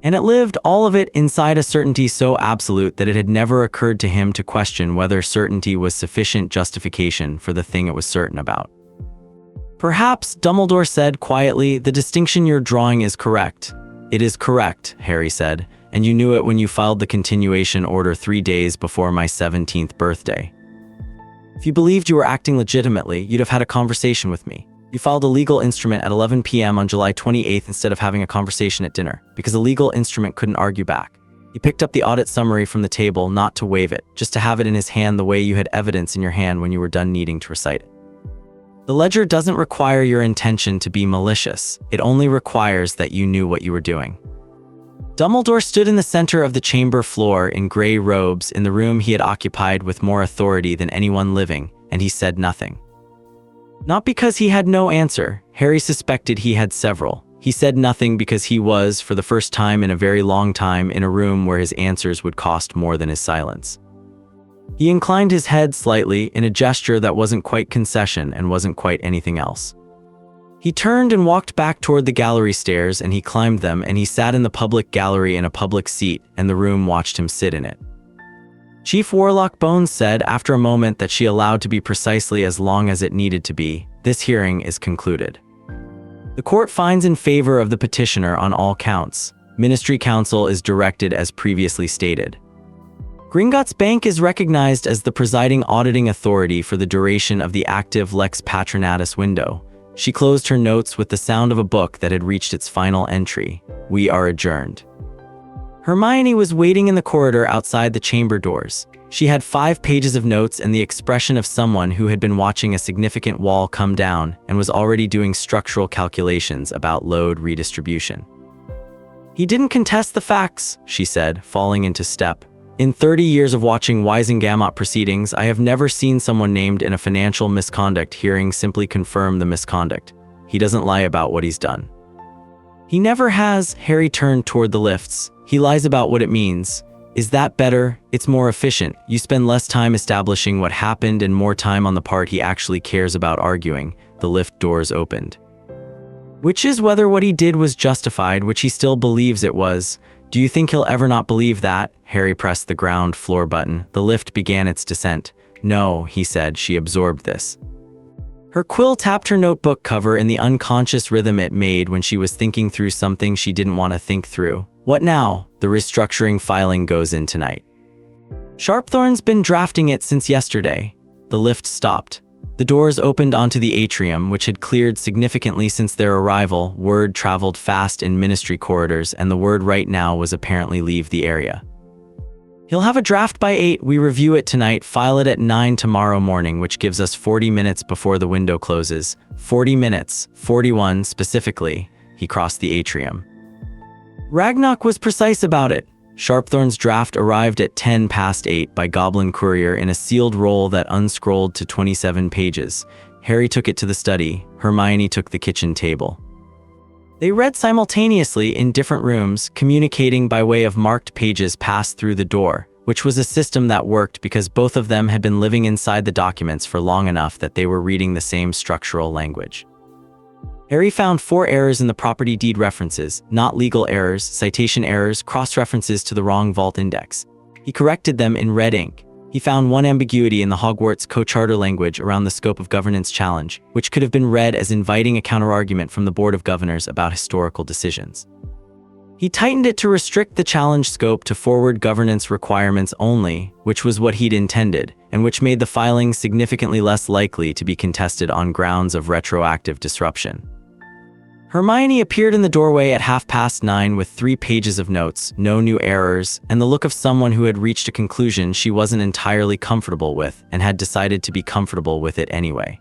And it lived, all of it, inside a certainty so absolute that it had never occurred to him to question whether certainty was sufficient justification for the thing it was certain about. "Perhaps," Dumbledore said quietly, "the distinction you're drawing is correct." "It is correct," Harry said, "and you knew it when you filed the continuation order 3 days before my 17th birthday. If you believed you were acting legitimately, you'd have had a conversation with me. You filed a legal instrument at 11 p.m. on July 28th instead of having a conversation at dinner, because a legal instrument couldn't argue back. He picked up the audit summary from the table, not to wave it, just to have it in his hand the way you had evidence in your hand when you were done needing to recite it. The ledger doesn't require your intention to be malicious. It only requires that you knew what you were doing. Dumbledore stood in the center of the chamber floor in gray robes in the room he had occupied with more authority than anyone living, and he said nothing. Not because he had no answer. Harry suspected he had several. He said nothing because he was, for the first time in a very long time, in a room where his answers would cost more than his silence. He inclined his head slightly in a gesture that wasn't quite concession and wasn't quite anything else. He turned and walked back toward the gallery stairs, and he climbed them, and he sat in the public gallery in a public seat, and the room watched him sit in it. Chief Warlock Bones said, after a moment that she allowed to be precisely as long as it needed to be, "This hearing is concluded. The court finds in favor of the petitioner on all counts. Ministry Counsel is directed as previously stated. Gringotts Bank is recognized as the presiding auditing authority for the duration of the active Lex Patronatus window." She closed her notes with the sound of a book that had reached its final entry. "We are adjourned." Hermione was waiting in the corridor outside the chamber doors. She had 5 pages of notes and the expression of someone who had been watching a significant wall come down and was already doing structural calculations about load redistribution. "He didn't contest the facts," she said, falling into step. "In 30 years of watching Wisengamot proceedings, I have never seen someone named in a financial misconduct hearing simply confirm the misconduct. He doesn't lie about what he's done." "He never has." Harry turned toward the lifts. "He lies about what it means. Is that better? It's more efficient. You spend less time establishing what happened and more time on the part he actually cares about arguing." The lift doors opened. "Which is whether what he did was justified, which he still believes it was. Do you think he'll ever not believe that?" Harry pressed the ground floor button. The lift began its descent. "No," he said. She absorbed this. Her quill tapped her notebook cover in the unconscious rhythm it made when she was thinking through something she didn't want to think through. "What now?" "The restructuring filing goes in tonight. Sharpthorn's been drafting it since yesterday." The lift stopped. The doors opened onto the atrium, which had cleared significantly since their arrival. Word traveled fast in ministry corridors, and the word right now was apparently leave the area. "He'll have a draft by 8. We review it tonight, file it at 9 tomorrow morning, which gives us 40 minutes before the window closes." 40 minutes. 41 specifically. He crossed the atrium. Ragnarok was precise about it. Sharpthorn's draft arrived at 10 past 8 by Goblin courier in a sealed roll that unscrolled to 27 pages. Harry took it to the study. Hermione took the kitchen table. They read simultaneously in different rooms, communicating by way of marked pages passed through the door, which was a system that worked because both of them had been living inside the documents for long enough that they were reading the same structural language. Harry found 4 errors in the property deed references, not legal errors, citation errors, cross-references to the wrong vault index. He corrected them in red ink. He found 1 ambiguity in the Hogwarts co-charter language around the scope of governance challenge, which could have been read as inviting a counterargument from the Board of Governors about historical decisions. He tightened it to restrict the challenge scope to forward governance requirements only, which was what he'd intended, and which made the filing significantly less likely to be contested on grounds of retroactive disruption. Hermione appeared in the doorway at 9:30 with 3 pages of notes, no new errors, and the look of someone who had reached a conclusion she wasn't entirely comfortable with and had decided to be comfortable with it anyway.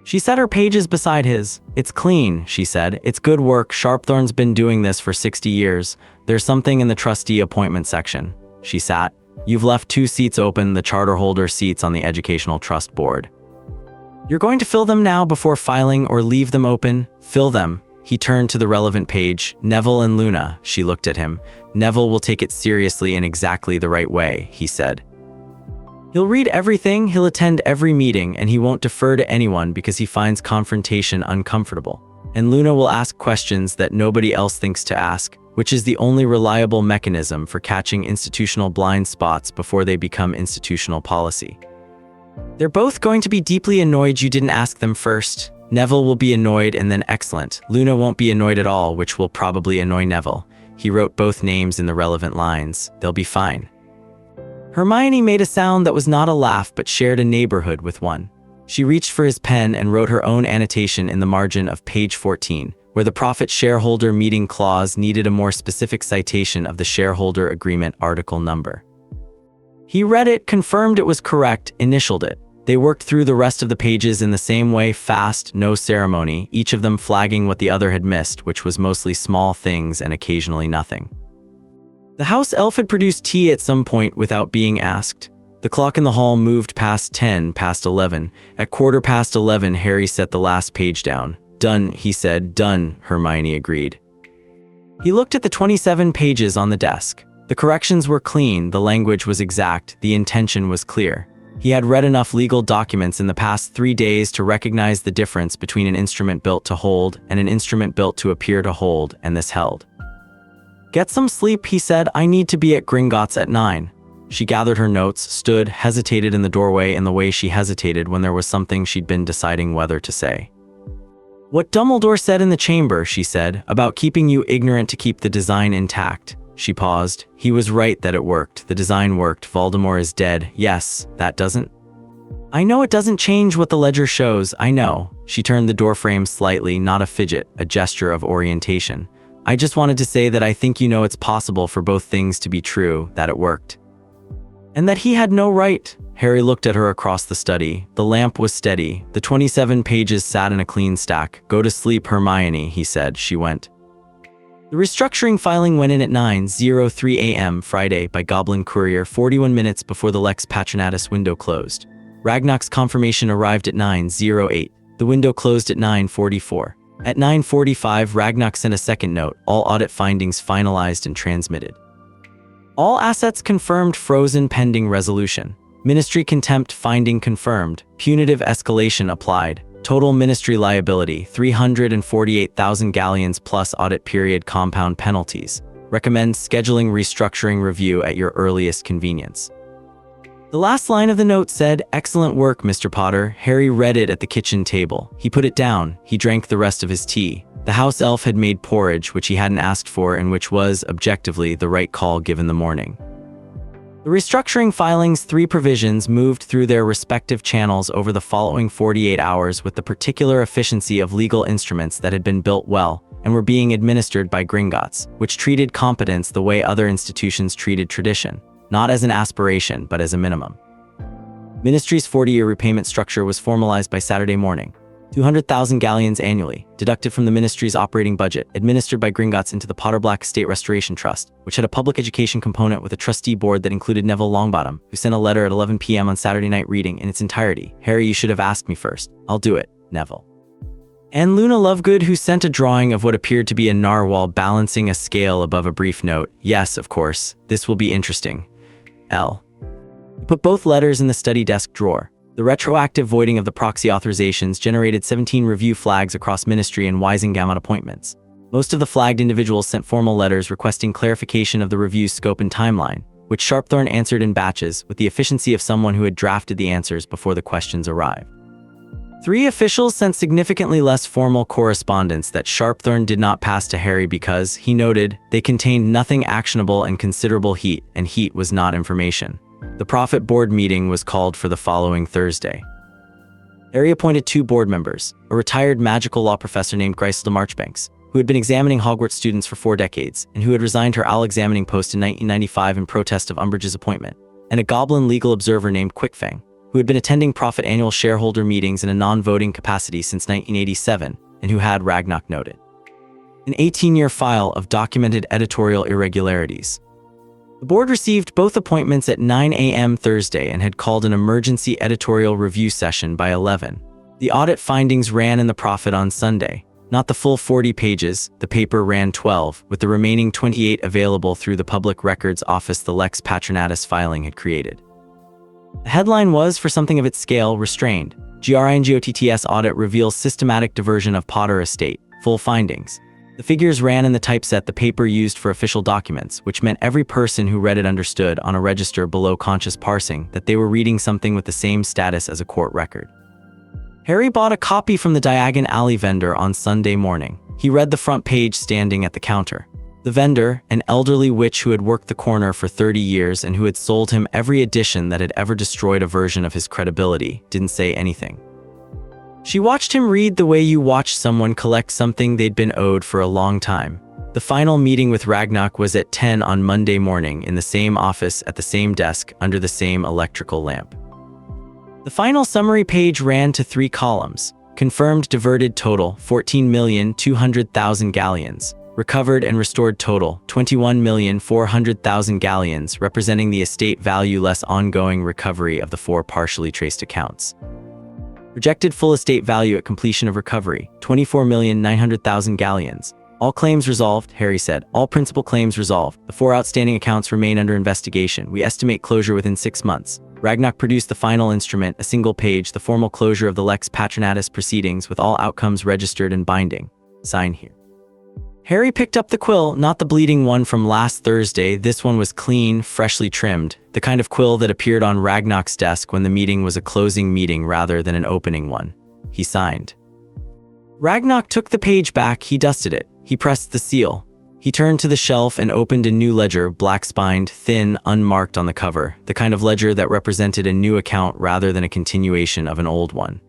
She set her pages beside his. "It's clean," she said. "It's good work. Sharpthorn's been doing this for 60 years. There's something in the trustee appointment section." She sat. "You've left 2 seats open, the charter holder seats on the Educational Trust Board. You're going to fill them now before filing or leave them open?" "Fill them." He turned to the relevant page. "Neville and Luna." She looked at him. "Neville will take it seriously in exactly the right way," he said. "He'll read everything, he'll attend every meeting, and he won't defer to anyone because he finds confrontation uncomfortable. And Luna will ask questions that nobody else thinks to ask, which is the only reliable mechanism for catching institutional blind spots before they become institutional policy. They're both going to be deeply annoyed you didn't ask them first. Neville will be annoyed and then excellent. Luna won't be annoyed at all, which will probably annoy Neville." He wrote both names in the relevant lines. "They'll be fine." Hermione made a sound that was not a laugh but shared a neighborhood with one. She reached for his pen and wrote her own annotation in the margin of page 14, where the profit shareholder meeting clause needed a more specific citation of the shareholder agreement article number. He read it, confirmed it was correct, initialed it. They worked through the rest of the pages in the same way, fast, no ceremony, each of them flagging what the other had missed, which was mostly small things and occasionally nothing. The house elf had produced tea at some point without being asked. The clock in the hall moved past 10 past 11. At 11:15, Harry set the last page down. "Done," he said. "Done," Hermione agreed. He looked at the 27 pages on the desk. The corrections were clean, the language was exact, the intention was clear. He had read enough legal documents in the past 3 days to recognize the difference between an instrument built to hold and an instrument built to appear to hold, and this held. "Get some sleep," he said. "I need to be at Gringotts at 9. She gathered her notes, stood, hesitated in the doorway in the way she hesitated when there was something she'd been deciding whether to say. "What Dumbledore said in the chamber," she said, "about keeping you ignorant to keep the design intact." She paused. "He was right that it worked. The design worked. Voldemort is dead. Yes, that doesn't. I know it doesn't change what the ledger shows. I know." She turned the doorframe slightly, not a fidget, a gesture of orientation. "I just wanted to say that I think you know it's possible for both things to be true, that it worked. And that he had no right." Harry looked at her across the study. The lamp was steady. The 27 pages sat in a clean stack. "Go to sleep, Hermione," he said. She went. The restructuring filing went in at 9:03 a.m. Friday by Goblin Courier, 41 minutes before the Lex Patronatus window closed. Ragnar's confirmation arrived at 9:08. The window closed at 9:44. At 9:45, Ragnar sent a second note, all audit findings finalized and transmitted. All assets confirmed, frozen pending resolution. Ministry contempt finding confirmed. Punitive escalation applied. Total ministry liability, 348,000 galleons plus audit period compound penalties. Recommend scheduling restructuring review at your earliest convenience. The last line of the note said, "Excellent work, Mr. Potter." Harry read it at the kitchen table. He put it down. He drank the rest of his tea. The house elf had made porridge, which he hadn't asked for and which was, objectively, the right call given the morning. The restructuring filing's 3 provisions moved through their respective channels over the following 48 hours with the particular efficiency of legal instruments that had been built well and were being administered by Gringotts, which treated competence the way other institutions treated tradition, not as an aspiration but as a minimum. Ministry's 40-year repayment structure was formalized by Saturday morning. 200,000 galleons annually, deducted from the ministry's operating budget, administered by Gringotts into the Potterblack Estate Restoration Trust, which had a public education component with a trustee board that included Neville Longbottom, who sent a letter at 11 p.m. on Saturday night reading in its entirety. "Harry, you should have asked me first. I'll do it, Neville." And Luna Lovegood, who sent a drawing of what appeared to be a narwhal balancing a scale above a brief note. "Yes, of course. This will be interesting. L." Put both letters in the study desk drawer. The retroactive voiding of the proxy authorizations generated 17 review flags across Ministry and Wisingamot appointments. Most of the flagged individuals sent formal letters requesting clarification of the review's scope and timeline, which Sharpthorne answered in batches, with the efficiency of someone who had drafted the answers before the questions arrived. 3 officials sent significantly less formal correspondence that Sharpthorne did not pass to Harry because, he noted, they contained nothing actionable and considerable heat, and heat was not information. The Prophet Board meeting was called for the following Thursday. Harry appointed 2 board members, a retired magical law professor named Griselda Marchbanks, who had been examining Hogwarts students for 4 decades, and who had resigned her OWL examining post in 1995 in protest of Umbridge's appointment, and a goblin legal observer named Quickfang, who had been attending Prophet annual shareholder meetings in a non-voting capacity since 1987, and who had, Ragnar noted, an 18-year file of documented editorial irregularities. The board received both appointments at 9 a.m. Thursday and had called an emergency editorial review session by 11. The audit findings ran in the Prophet on Sunday. Not the full 40 pages, the paper ran 12, with the remaining 28 available through the Public Records Office the Lex Patronatus filing had created. The headline was, for something of its scale, restrained. Gringotts audit reveals systematic diversion of Potter estate. Full findings. The figures ran in the typeset the paper used for official documents, which meant every person who read it understood, on a register below conscious parsing, that they were reading something with the same status as a court record. Harry bought a copy from the Diagon Alley vendor on Sunday morning. He read the front page standing at the counter. The vendor, an elderly witch who had worked the corner for 30 years and who had sold him every edition that had ever destroyed a version of his credibility, didn't say anything. She watched him read the way you watch someone collect something they'd been owed for a long time. The final meeting with Ragnar was at 10 on Monday morning in the same office at the same desk under the same electrical lamp. The final summary page ran to 3 columns. Confirmed diverted total, 14,200,000 galleons. Recovered and restored total, 21,400,000 galleons, representing the estate value less ongoing recovery of the 4 partially traced accounts. Projected full estate value at completion of recovery, 24,900,000 galleons. All claims resolved, Harry said. All principal claims resolved. The 4 outstanding accounts remain under investigation. We estimate closure within 6 months. Ragnock produced the final instrument, a single page, the formal closure of the Lex Patronatus proceedings with all outcomes registered and binding. Sign here. Harry picked up the quill, not the bleeding one from last Thursday. This one was clean, freshly trimmed, the kind of quill that appeared on Ragnock's desk when the meeting was a closing meeting rather than an opening one. He signed. Ragnock took the page back, he dusted it. He pressed the seal. He turned to the shelf and opened a new ledger, black-spined, thin, unmarked on the cover, the kind of ledger that represented a new account rather than a continuation of an old one.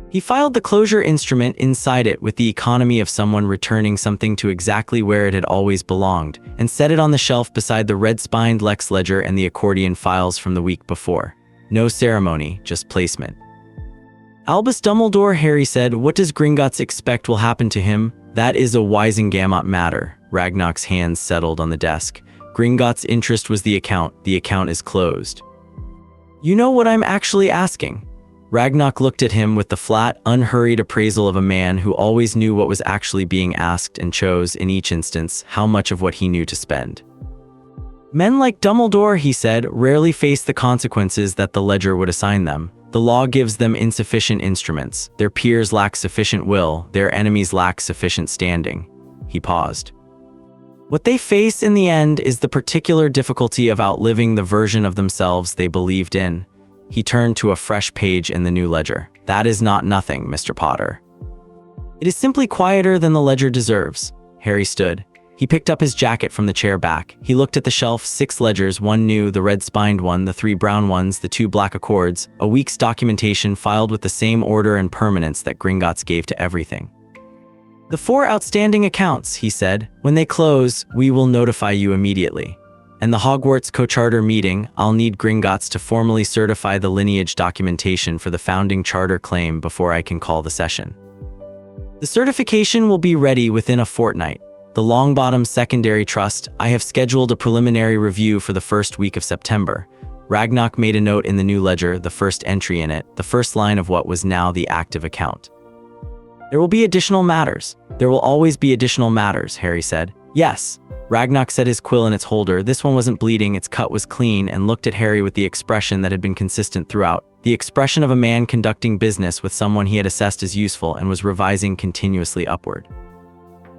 He filed the closure instrument inside it with the economy of someone returning something to exactly where it had always belonged, and set it on the shelf beside the red-spined Lex ledger and the accordion files from the week before. No ceremony, just placement. Albus Dumbledore, Harry said, what does Gringotts expect will happen to him? That is a Wisengamot matter. Ragnock's hands settled on the desk. Gringotts' interest was the account. The account is closed. You know what I'm actually asking? Ragnock looked at him with the flat, unhurried appraisal of a man who always knew what was actually being asked and chose, in each instance, how much of what he knew to spend. Men like Dumbledore, he said, rarely face the consequences that the ledger would assign them. The law gives them insufficient instruments. Their peers lack sufficient will. Their enemies lack sufficient standing. He paused. What they face in the end is the particular difficulty of outliving the version of themselves they believed in. He turned to a fresh page in the new ledger. That is not nothing, Mr. Potter. It is simply quieter than the ledger deserves. Harry stood. He picked up his jacket from the chair back. He looked at the shelf, 6 ledgers, 1 new, the red-spined one, the 3 brown ones, the 2 black accords, a week's documentation filed with the same order and permanence that Gringotts gave to everything. The 4 outstanding accounts, he said. When they close, we will notify you immediately. And the Hogwarts co-charter meeting, I'll need Gringotts to formally certify the lineage documentation for the founding charter claim before I can call the session. The certification will be ready within a fortnight. The Longbottom Secondary Trust, I have scheduled a preliminary review for the first week of September. Ragnock made a note in the new ledger, the first entry in it, the first line of what was now the active account. There will be additional matters. There will always be additional matters, Harry said. Yes. Ragnock set his quill in its holder. This one wasn't bleeding, its cut was clean, and looked at Harry with the expression that had been consistent throughout. The expression of a man conducting business with someone he had assessed as useful and was revising continuously upward.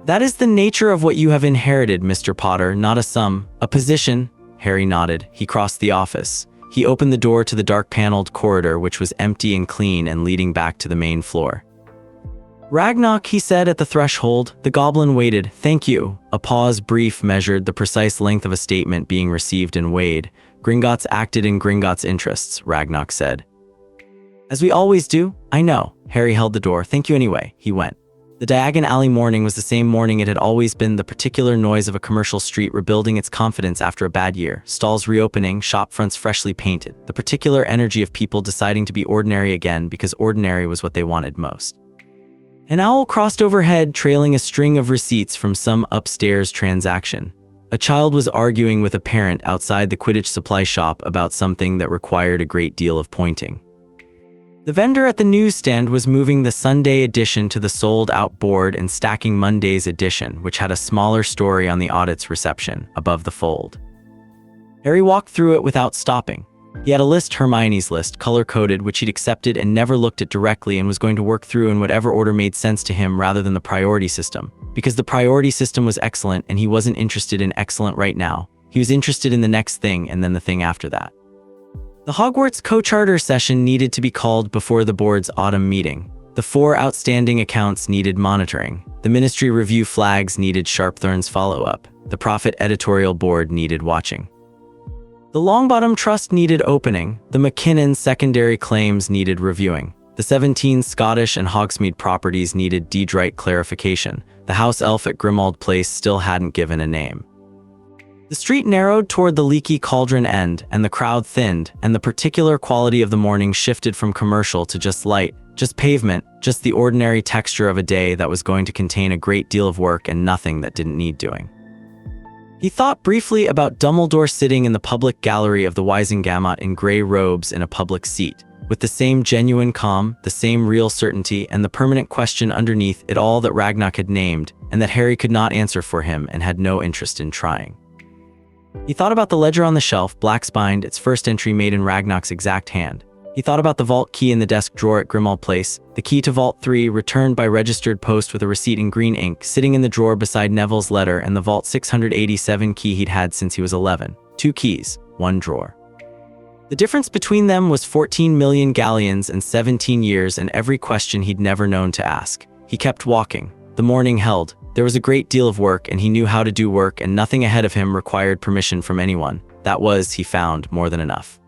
That is the nature of what you have inherited, Mr. Potter, not a sum, a position. Harry nodded. He crossed the office. He opened the door to the dark-paneled corridor, which was empty and clean and leading back to the main floor. Ragnock, he said at the threshold. The goblin waited. Thank you. A pause, brief, measured, the precise length of a statement being received and weighed. Gringotts acted in Gringotts' interests, Ragnock said. As we always do. I know. Harry held the door. Thank you anyway. He went. The Diagon Alley morning was the same morning it had always been, the particular noise of a commercial street rebuilding its confidence after a bad year, stalls reopening, shop fronts freshly painted, the particular energy of people deciding to be ordinary again because ordinary was what they wanted most. An owl crossed overhead, trailing a string of receipts from some upstairs transaction. A child was arguing with a parent outside the Quidditch supply shop about something that required a great deal of pointing. The vendor at the newsstand was moving the Sunday edition to the sold-out board and stacking Monday's edition, which had a smaller story on the audit's reception, above the fold. Harry walked through it without stopping. He had a list, Hermione's list, color-coded, which he'd accepted and never looked at directly and was going to work through in whatever order made sense to him rather than the priority system. Because the priority system was excellent and he wasn't interested in excellent right now. He was interested in the next thing and then the thing after that. The Hogwarts co-charter session needed to be called before the board's autumn meeting. The 4 outstanding accounts needed monitoring. The Ministry review flags needed Sharpthorn's follow-up. The Prophet editorial board needed watching. The Longbottom Trust needed opening. The McKinnon secondary claims needed reviewing. The 17 Scottish and Hogsmeade properties needed Deedrite clarification. The house elf at Grimmauld Place still hadn't given a name. The street narrowed toward the leaky cauldron end, and the crowd thinned, and the particular quality of the morning shifted from commercial to just light, just pavement, just the ordinary texture of a day that was going to contain a great deal of work and nothing that didn't need doing. He thought briefly about Dumbledore sitting in the public gallery of the Wizengamot in grey robes in a public seat, with the same genuine calm, the same real certainty, and the permanent question underneath it all that Ragnar had named, and that Harry could not answer for him and had no interest in trying. He thought about the ledger on the shelf, black-spined, its first entry made in Ragnar's exact hand. He thought about the vault key in the desk drawer at Grimmauld Place, the key to Vault 3, returned by registered post with a receipt in green ink, sitting in the drawer beside Neville's letter, and the Vault 687 key he'd had since he was 11. 2 keys, 1 drawer. The difference between them was 14 million galleons and 17 years and every question he'd never known to ask. He kept walking. The morning held. There was a great deal of work, and he knew how to do work, and nothing ahead of him required permission from anyone. That was, he found, more than enough.